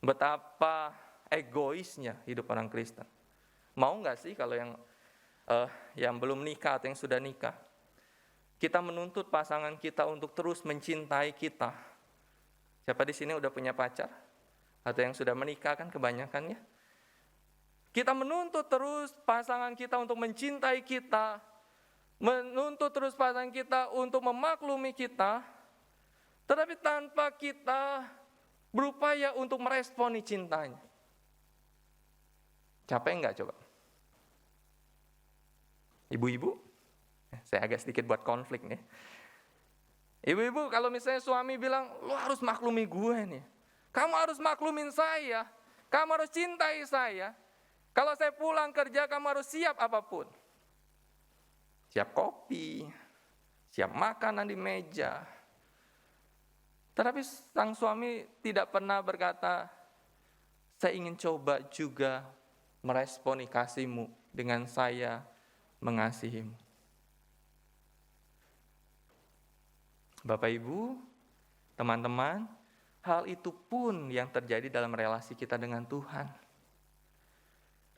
Speaker 3: Betapa egoisnya hidup orang Kristen. Mau nggak sih kalau yang belum nikah atau yang sudah nikah, kita menuntut pasangan kita untuk terus mencintai kita. Siapa di sini udah punya pacar? Atau yang sudah menikah kan kebanyakan ya? Kita menuntut terus pasangan kita untuk mencintai kita, menuntut terus pasangan kita untuk memaklumi kita, tetapi tanpa kita berupaya untuk meresponi cintanya. Capek enggak coba? Ibu-ibu? Saya agak sedikit buat konflik nih. Ibu-ibu kalau misalnya suami bilang, lu harus maklumi gue nih. Kamu harus maklumin saya. Kamu harus cintai saya. Kalau saya pulang kerja, kamu harus siap apapun. Siap kopi, siap makanan di meja. Tetapi sang suami tidak pernah berkata, saya ingin coba juga meresponi kasih-Mu dengan saya mengasihi-Mu. Bapak Ibu, teman-teman, hal itu pun yang terjadi dalam relasi kita dengan Tuhan.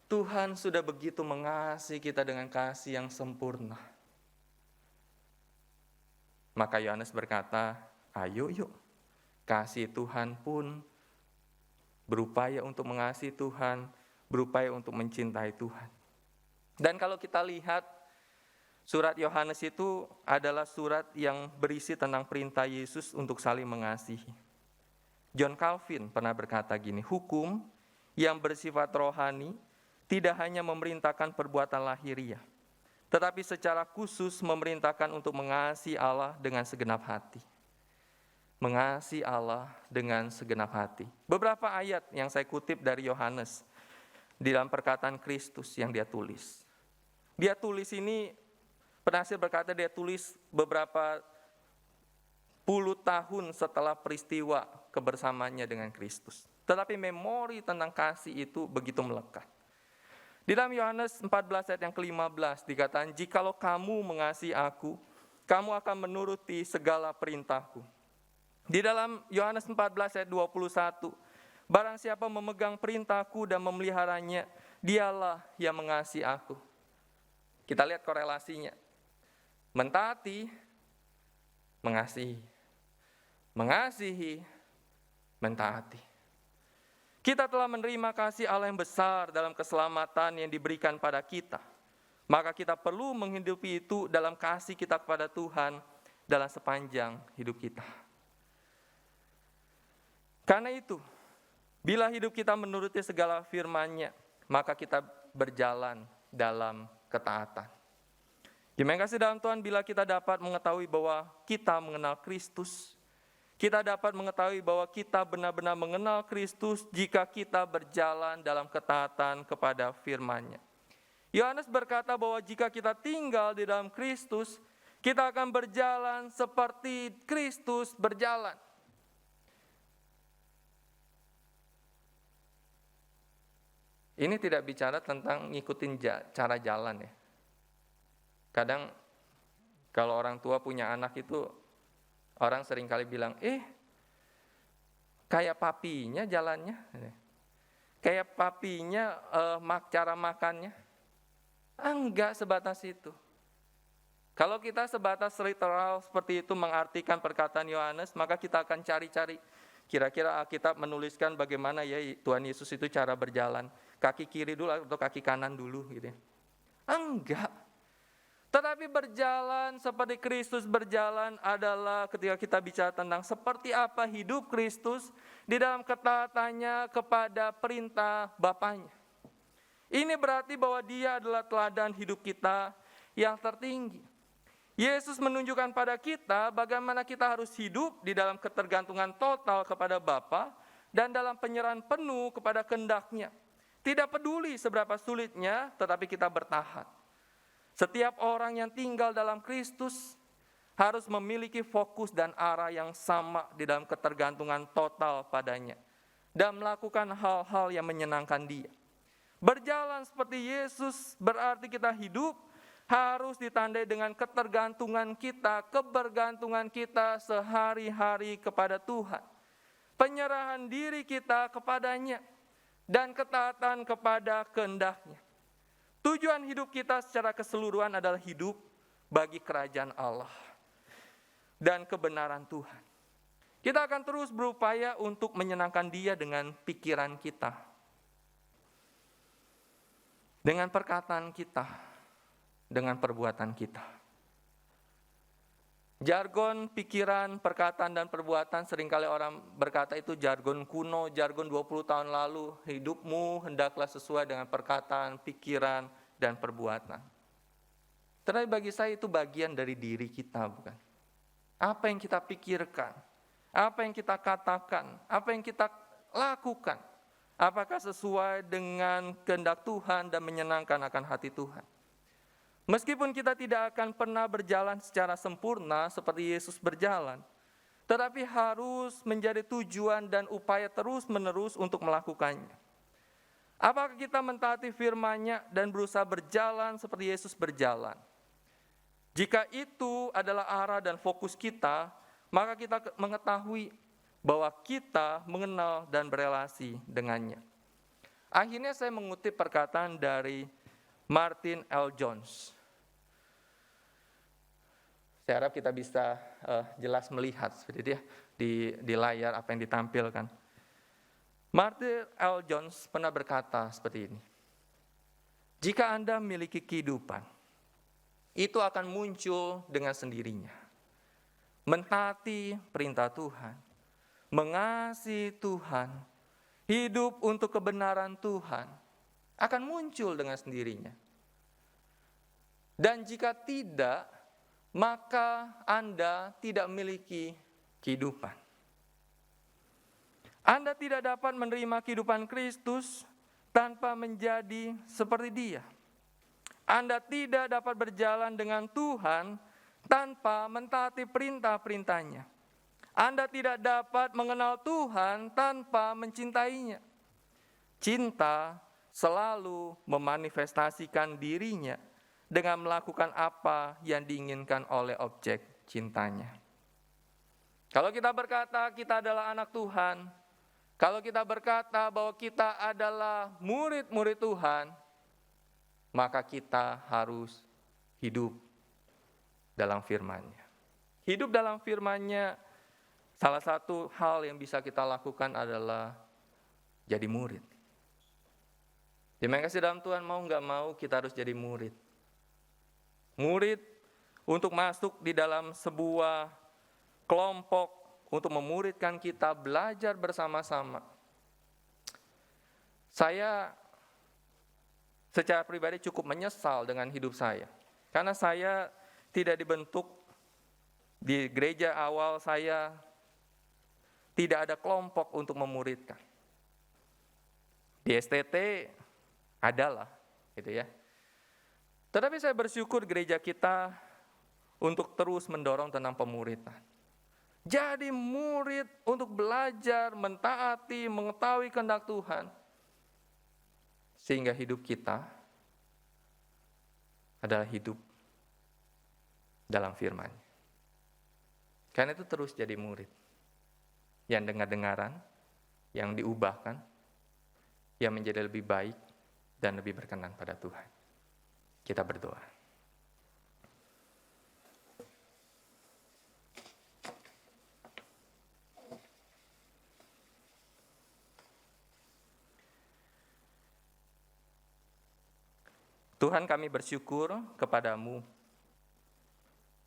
Speaker 3: Tuhan sudah begitu mengasihi kita dengan kasih yang sempurna. Maka Yohanes berkata, ayo yuk, kasih Tuhan pun berupaya untuk mengasihi Tuhan, berupaya untuk mencintai Tuhan. Dan kalau kita lihat, surat Yohanes itu adalah surat yang berisi tentang perintah Yesus untuk saling mengasihi. John Calvin pernah berkata gini, hukum yang bersifat rohani tidak hanya memerintahkan perbuatan lahiriah, tetapi secara khusus memerintahkan untuk mengasihi Allah dengan segenap hati. Mengasihi Allah dengan segenap hati. Beberapa ayat yang saya kutip dari Yohanes di dalam perkataan Kristus yang dia tulis. Dia tulis ini, penafsir berkata dia tulis beberapa puluh tahun setelah peristiwa kebersamaannya dengan Kristus. Tetapi memori tentang kasih itu begitu melekat. Di dalam Yohanes 14 ayat yang ke-15 dikatakan, jikalau kamu mengasihi aku, kamu akan menuruti segala perintahku. Di dalam Yohanes 14 ayat 21, barang siapa memegang perintahku dan memeliharanya, dialah yang mengasihi aku. Kita lihat korelasinya. Mentaati, mengasihi. Mengasihi, mentaati. Kita telah menerima kasih Allah yang besar dalam keselamatan yang diberikan pada kita. Maka kita perlu menghidupi itu dalam kasih kita kepada Tuhan dalam sepanjang hidup kita. Karena itu, bila hidup kita menuruti segala firman-Nya, maka kita berjalan dalam ketaatan. Gimana kasih dalam Tuhan, bila kita dapat mengetahui bahwa kita mengenal Kristus, kita dapat mengetahui bahwa kita benar-benar mengenal Kristus jika kita berjalan dalam ketaatan kepada firman-Nya. Yohanes berkata bahwa jika kita tinggal di dalam Kristus, kita akan berjalan seperti Kristus berjalan. Ini tidak bicara tentang ngikutin cara jalan ya. Kadang kalau orang tua punya anak itu, orang seringkali bilang, kayak papinya jalannya, kayak papinya cara makannya. Enggak sebatas itu. Kalau kita sebatas literal seperti itu mengartikan perkataan Yohanes, maka kita akan cari-cari. Kira-kira Alkitab menuliskan bagaimana ya Tuhan Yesus itu cara berjalan. Kaki kiri dulu atau kaki kanan dulu gitu ya. Enggak. Tetapi berjalan seperti Kristus berjalan adalah ketika kita bicara tentang seperti apa hidup Kristus di dalam ketaatannya kepada perintah Bapanya. Ini berarti bahwa Dia adalah teladan hidup kita yang tertinggi. Yesus menunjukkan pada kita bagaimana kita harus hidup di dalam ketergantungan total kepada Bapa dan dalam penyerahan penuh kepada kehendak-Nya. Tidak peduli seberapa sulitnya, tetapi kita bertahan. Setiap orang yang tinggal dalam Kristus harus memiliki fokus dan arah yang sama di dalam ketergantungan total padanya dan melakukan hal-hal yang menyenangkan Dia. Berjalan seperti Yesus berarti kita hidup harus ditandai dengan ketergantungan kita, kebergantungan kita sehari-hari kepada Tuhan. Penyerahan diri kita kepadanya dan ketaatan kepada kehendak-Nya. Tujuan hidup kita secara keseluruhan adalah hidup bagi kerajaan Allah dan kebenaran Tuhan. Kita akan terus berupaya untuk menyenangkan Dia dengan pikiran kita, dengan perkataan kita, dengan perbuatan kita. Jargon, pikiran, perkataan, dan perbuatan seringkali orang berkata itu jargon kuno, jargon 20 tahun lalu. Hidupmu hendaklah sesuai dengan perkataan, pikiran, dan perbuatan. Tetapi bagi saya itu bagian dari diri kita, bukan? Apa yang kita pikirkan, apa yang kita katakan, apa yang kita lakukan, apakah sesuai dengan kehendak Tuhan dan menyenangkan akan hati Tuhan. Meskipun kita tidak akan pernah berjalan secara sempurna seperti Yesus berjalan, tetapi harus menjadi tujuan dan upaya terus-menerus untuk melakukannya. Apakah kita mentaati firman-Nya dan berusaha berjalan seperti Yesus berjalan? Jika itu adalah arah dan fokus kita, maka kita mengetahui bahwa kita mengenal dan berelasi dengannya. Akhirnya saya mengutip perkataan dari Martin L. Jones. Saya harap kita bisa jelas melihat seperti dia di layar apa yang ditampilkan. Martin L. Jones pernah berkata seperti ini. Jika Anda memiliki kehidupan, itu akan muncul dengan sendirinya. Mentaati perintah Tuhan, mengasihi Tuhan, hidup untuk kebenaran Tuhan, akan muncul dengan sendirinya. Dan jika tidak, maka Anda tidak memiliki kehidupan. Anda tidak dapat menerima kehidupan Kristus tanpa menjadi seperti Dia. Anda tidak dapat berjalan dengan Tuhan tanpa mentaati perintah-perintah-Nya. Anda tidak dapat mengenal Tuhan tanpa mencintainya. Cinta selalu memanifestasikan dirinya dengan melakukan apa yang diinginkan oleh objek cintanya. Kalau kita berkata kita adalah anak Tuhan, kalau kita berkata bahwa kita adalah murid-murid Tuhan, maka kita harus hidup dalam firman-Nya. Hidup dalam firman-Nya, salah satu hal yang bisa kita lakukan adalah jadi murid. Terima kasih dalam Tuhan, mau nggak mau kita harus jadi murid. Murid untuk masuk di dalam sebuah kelompok untuk memuridkan kita belajar bersama-sama. Saya secara pribadi cukup menyesal dengan hidup saya. Karena saya tidak dibentuk di gereja awal, saya tidak ada kelompok untuk memuridkan. Di STT adalah, gitu ya. Tetapi saya bersyukur gereja kita untuk terus mendorong tentang pemuridan. Jadi murid untuk belajar, mentaati, mengetahui kehendak Tuhan. Sehingga hidup kita adalah hidup dalam firman. Karena itu terus jadi murid. Yang dengar-dengaran, yang diubahkan, yang menjadi lebih baik dan lebih berkenan pada Tuhan. Kita berdoa. Tuhan, kami bersyukur kepadamu.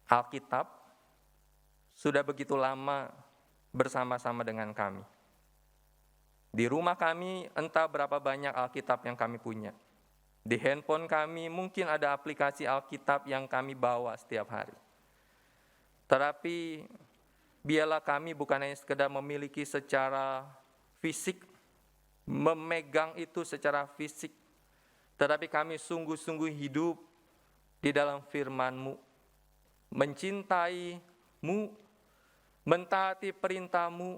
Speaker 3: Alkitab sudah begitu lama bersama-sama dengan kami. Di rumah kami entah berapa banyak Alkitab yang kami punya. Di handphone kami mungkin ada aplikasi Alkitab yang kami bawa setiap hari. Tetapi biarlah kami bukan hanya sekedar memiliki secara fisik, memegang itu secara fisik, tetapi kami sungguh-sungguh hidup di dalam firman-Mu, mencintai-Mu, mentaati perintah-Mu,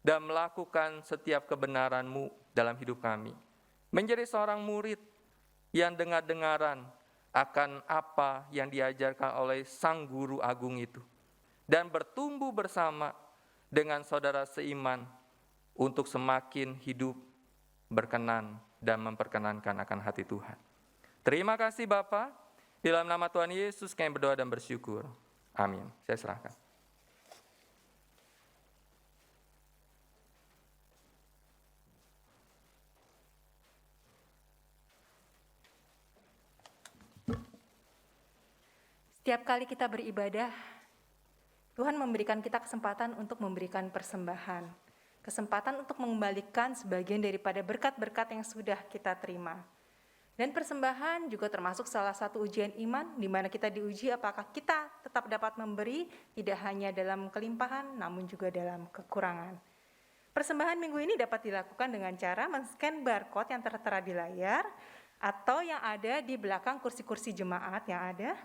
Speaker 3: dan melakukan setiap kebenaran-Mu dalam hidup kami. Menjadi seorang murid yang dengar-dengaran akan apa yang diajarkan oleh Sang Guru Agung itu. Dan bertumbuh bersama dengan saudara seiman untuk semakin hidup berkenan dan memperkenankan akan hati Tuhan. Terima kasih Bapa, di dalam nama Tuhan Yesus kami berdoa dan bersyukur. Amin. Saya serahkan.
Speaker 1: Setiap kali kita beribadah, Tuhan memberikan kita kesempatan untuk memberikan persembahan. Kesempatan untuk mengembalikan sebagian daripada berkat-berkat yang sudah kita terima. Dan persembahan juga termasuk salah satu ujian iman, di mana kita diuji apakah kita tetap dapat memberi, tidak hanya dalam kelimpahan, namun juga dalam kekurangan. Persembahan minggu ini dapat dilakukan dengan cara men-scan barcode yang tertera di layar, atau yang ada di belakang kursi-kursi jemaat yang ada,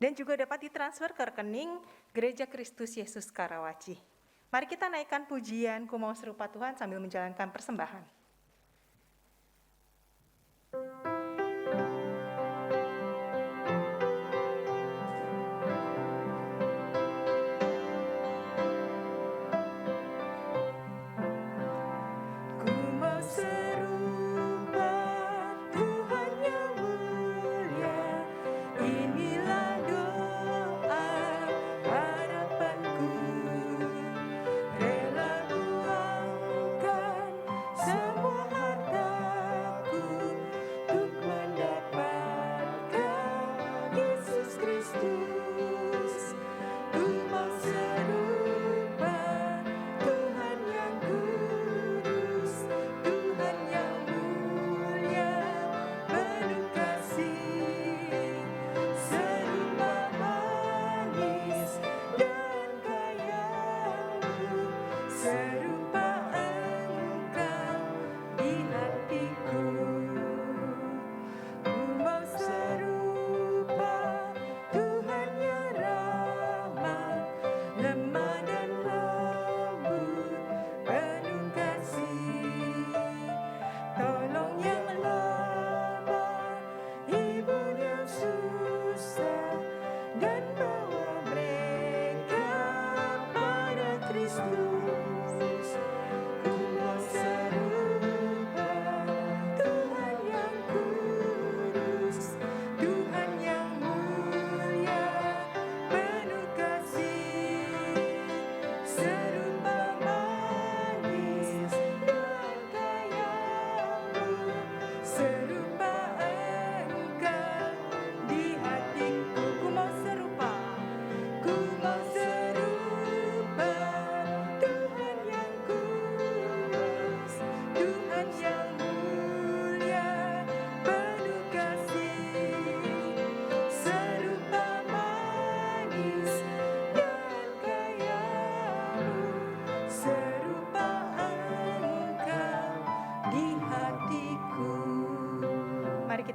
Speaker 1: dan juga dapat ditransfer ke rekening Gereja Kristus Yesus Karawaci. Mari kita naikkan pujian Ku Mau Serupa Tuhan sambil menjalankan persembahan. Ku mau serupa Tuhan yang mulia, inilah doa harapanku. Rela luangkan semua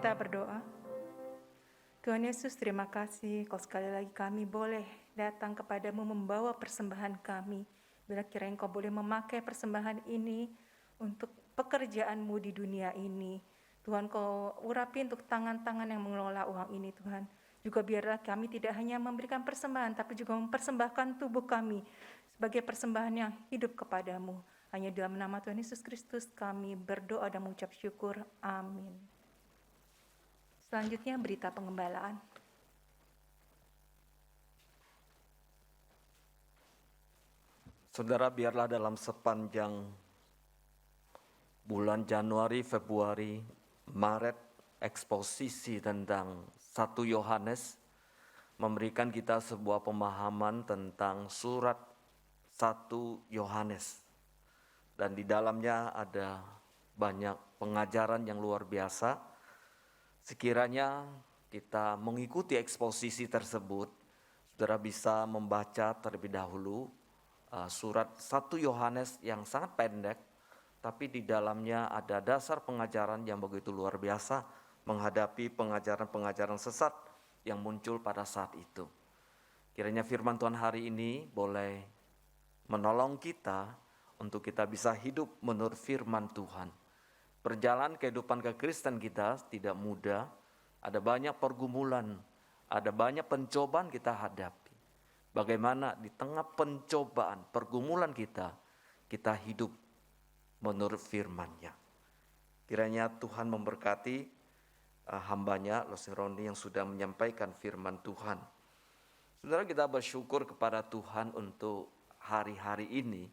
Speaker 1: Kita berdoa. Tuhan Yesus, terima kasih Kau sekali lagi kami boleh datang kepadamu membawa persembahan kami. Bila kira Engkau boleh memakai persembahan ini untuk pekerjaan-Mu di dunia ini. Tuhan, Kau urapi untuk tangan-tangan yang mengelola uang ini, Tuhan. Juga biarlah kami tidak hanya memberikan persembahan, tapi juga mempersembahkan tubuh kami sebagai persembahan yang hidup kepadamu. Hanya dalam nama Tuhan Yesus Kristus kami berdoa dan mengucap syukur. Amin. Selanjutnya berita pengembalaan.
Speaker 4: Saudara, biarlah dalam sepanjang bulan Januari, Februari, Maret, eksposisi tentang 1 Yohanes memberikan kita sebuah pemahaman tentang surat 1 Yohanes. Dan di dalamnya ada banyak pengajaran yang luar biasa. Sekiranya kita mengikuti eksposisi tersebut, saudara bisa membaca terlebih dahulu surat 1 Yohanes yang sangat pendek, tapi di dalamnya ada dasar pengajaran yang begitu luar biasa menghadapi pengajaran-pengajaran sesat yang muncul pada saat itu. Kiranya firman Tuhan hari ini boleh menolong kita untuk kita bisa hidup menurut firman Tuhan. Perjalanan kehidupan kekristen kita tidak mudah, ada banyak pergumulan, ada banyak pencobaan kita hadapi. Bagaimana di tengah pencobaan, pergumulan kita hidup menurut firman-Nya. Kiranya Tuhan memberkati hamba-Nya, Losironi, yang sudah menyampaikan firman Tuhan. Saudara, kita bersyukur kepada Tuhan untuk hari-hari ini.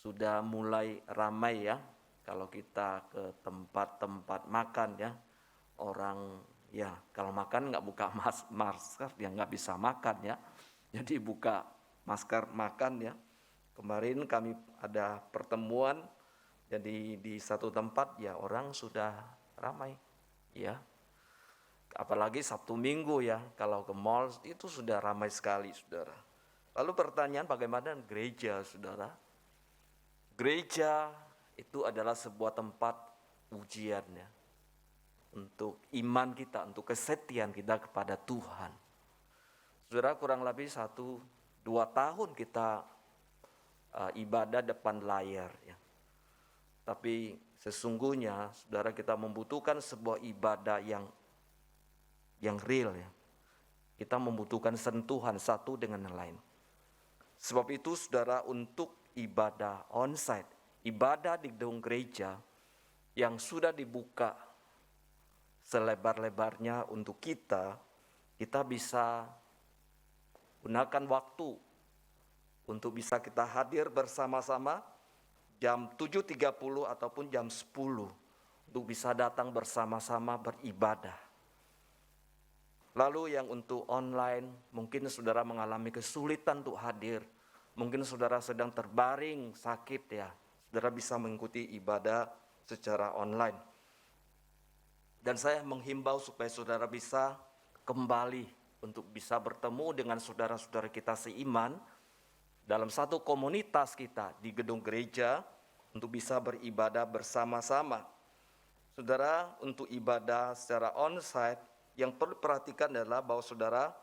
Speaker 4: Sudah mulai ramai ya, kalau kita ke tempat-tempat makan ya, orang ya kalau makan nggak buka masker dia nggak bisa makan ya. Jadi buka masker makan ya. Kemarin kami ada pertemuan, jadi di satu tempat ya orang sudah ramai ya. Apalagi Sabtu Minggu ya, kalau ke mall itu sudah ramai sekali, saudara. Lalu pertanyaan, bagaimana gereja, saudara? Gereja itu adalah sebuah tempat ujian ya, untuk iman kita, untuk kesetiaan kita kepada Tuhan. Saudara, kurang lebih 1-2 tahun kita ibadah depan layar ya. Tapi sesungguhnya saudara, kita membutuhkan sebuah ibadah yang real ya. Kita membutuhkan sentuhan satu dengan yang lain. Sebab itu saudara, untuk ibadah onsite, ibadah di gedung gereja yang sudah dibuka selebar-lebarnya untuk kita bisa gunakan waktu untuk bisa kita hadir bersama-sama jam 7.30 ataupun jam 10 untuk bisa datang bersama-sama beribadah. Lalu yang untuk online, mungkin saudara mengalami kesulitan untuk hadir, mungkin saudara sedang terbaring sakit ya, saudara bisa mengikuti ibadah secara online. Dan saya menghimbau supaya saudara bisa kembali untuk bisa bertemu dengan saudara-saudara kita seiman dalam satu komunitas kita di gedung gereja untuk bisa beribadah bersama-sama. Saudara, untuk ibadah secara onsite yang perlu diperhatikan adalah bahwa saudara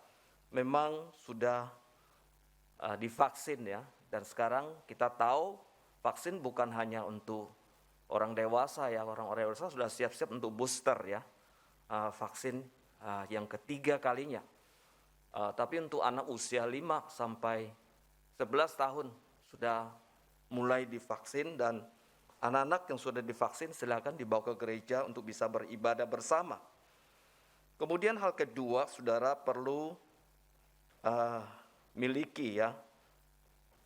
Speaker 4: memang sudah divaksin ya, dan sekarang kita tahu vaksin bukan hanya untuk orang dewasa ya, orang-orang dewasa sudah siap-siap untuk booster ya, vaksin yang ketiga kalinya. Tapi untuk anak usia 5 sampai 11 tahun sudah mulai divaksin, dan anak-anak yang sudah divaksin silakan dibawa ke gereja untuk bisa beribadah bersama. Kemudian hal kedua, saudara perlu miliki ya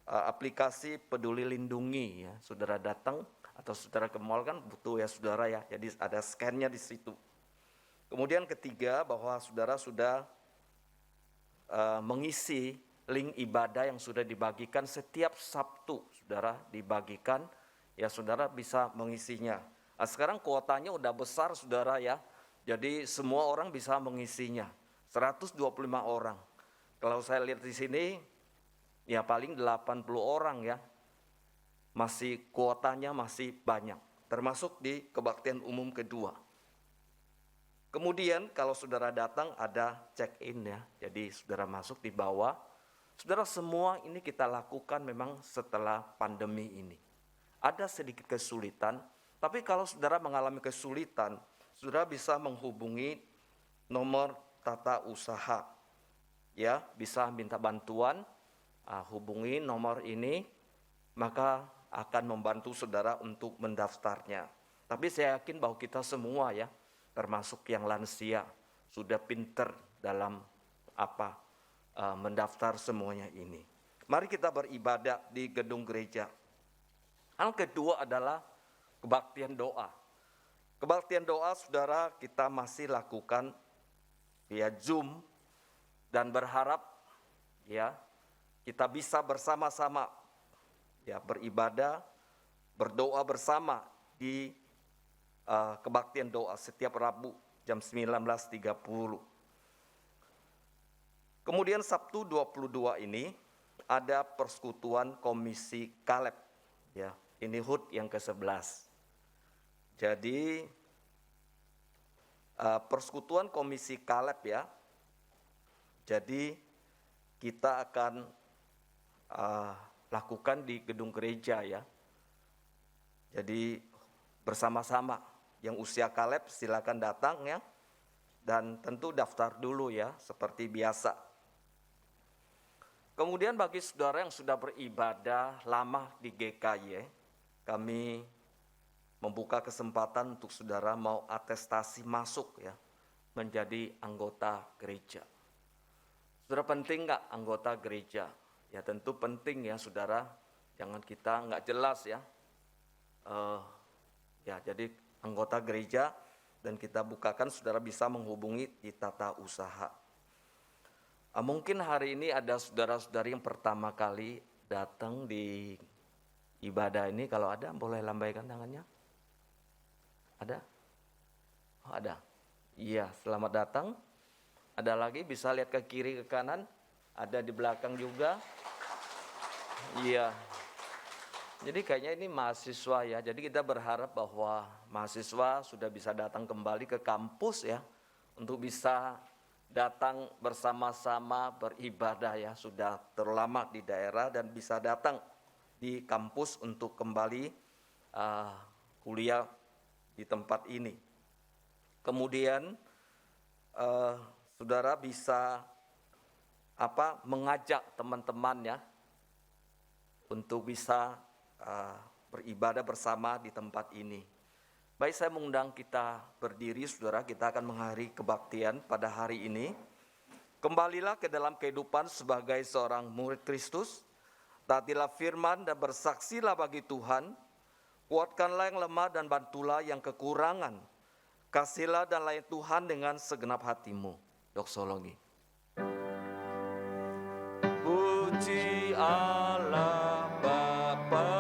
Speaker 4: aplikasi Peduli Lindungi ya. Saudara datang atau saudara ke mall kan butuh ya saudara ya, jadi ada scan-nya di situ. Kemudian ketiga, bahwa saudara sudah mengisi link ibadah yang sudah dibagikan setiap Sabtu, saudara dibagikan ya, saudara bisa mengisinya. Nah, sekarang kuotanya udah besar saudara ya, jadi semua orang bisa mengisinya, 125 orang. Kalau saya lihat di sini ya paling 80 orang ya, masih kuotanya masih banyak, termasuk di kebaktian umum kedua. Kemudian kalau saudara datang ada check-in ya, jadi saudara masuk di bawah. Saudara, semua ini kita lakukan memang setelah pandemi ini. Ada sedikit kesulitan, tapi kalau saudara mengalami kesulitan, saudara bisa menghubungi nomor tata usaha. Ya, bisa minta bantuan, hubungi nomor ini, maka akan membantu saudara untuk mendaftarnya. Tapi saya yakin bahwa kita semua ya, termasuk yang lansia, sudah pinter dalam mendaftar semuanya ini. Mari kita beribadah di gedung gereja. Hal kedua adalah kebaktian doa. Kebaktian doa, saudara, kita masih lakukan via Zoom dan berharap ya kita bisa bersama-sama ya beribadah, berdoa bersama di kebaktian doa setiap Rabu jam 19.30. Kemudian Sabtu 22 ini ada persekutuan Komisi Kaleb. Ya, ini HUT yang ke-11. Jadi persekutuan Komisi Kaleb ya. Jadi kita akan lakukan di gedung gereja ya. Jadi bersama-sama yang usia Kaleb silakan datang ya. Dan tentu daftar dulu ya seperti biasa. Kemudian bagi saudara yang sudah beribadah lama di GKY, kami membuka kesempatan untuk saudara mau atestasi masuk ya menjadi anggota gereja. Saudara, penting nggak anggota gereja? Ya tentu penting ya saudara, jangan kita nggak jelas ya. Jadi anggota gereja dan kita bukakan saudara bisa menghubungi di tata usaha. Mungkin hari ini ada saudara-saudari yang pertama kali datang di ibadah ini. Kalau ada, boleh lambaikan tangannya. Ada? Oh, ada. Iya, selamat datang. Ada lagi, bisa lihat ke kiri, ke kanan. Ada di belakang juga. Iya. Jadi kayaknya ini mahasiswa ya. Jadi kita berharap bahwa mahasiswa sudah bisa datang kembali ke kampus ya. Untuk bisa datang bersama-sama beribadah ya, sudah terlama di daerah dan bisa datang di kampus untuk kembali kuliah di tempat ini. Kemudian saudara bisa mengajak teman-teman ya untuk bisa beribadah bersama di tempat ini. Baik, saya mengundang kita berdiri, saudara, kita akan mengakhiri kebaktian pada hari ini. Kembalilah ke dalam kehidupan sebagai seorang murid Kristus, taatilah firman dan bersaksilah bagi Tuhan, kuatkanlah yang lemah dan bantulah yang kekurangan, kasihlah dan layani Tuhan dengan segenap hatimu. Doksologi. Puji Allah Bapa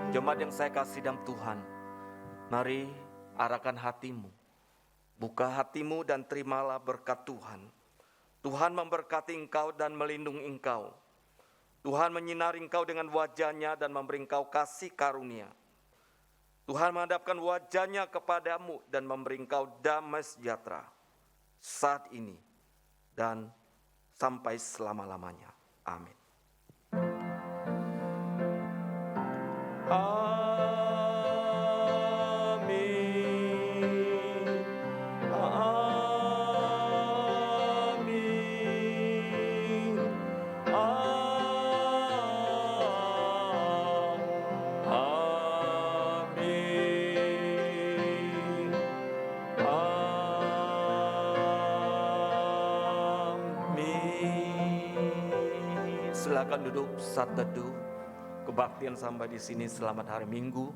Speaker 4: Jemaat yang saya kasih dalam Tuhan, mari arahkan hatimu, buka hatimu dan terimalah berkat Tuhan. Tuhan memberkati engkau dan melindungi engkau. Tuhan menyinari engkau dengan wajah-Nya dan memberi engkau kasih karunia. Tuhan menghadapkan wajah-Nya kepadamu dan memberi engkau damai sejahtera saat ini dan sampai selama-lamanya. Amin. Silakan duduk saat teduh. Kebaktian sampai di sini. Selamat hari Minggu.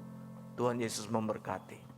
Speaker 4: Tuhan Yesus memberkati.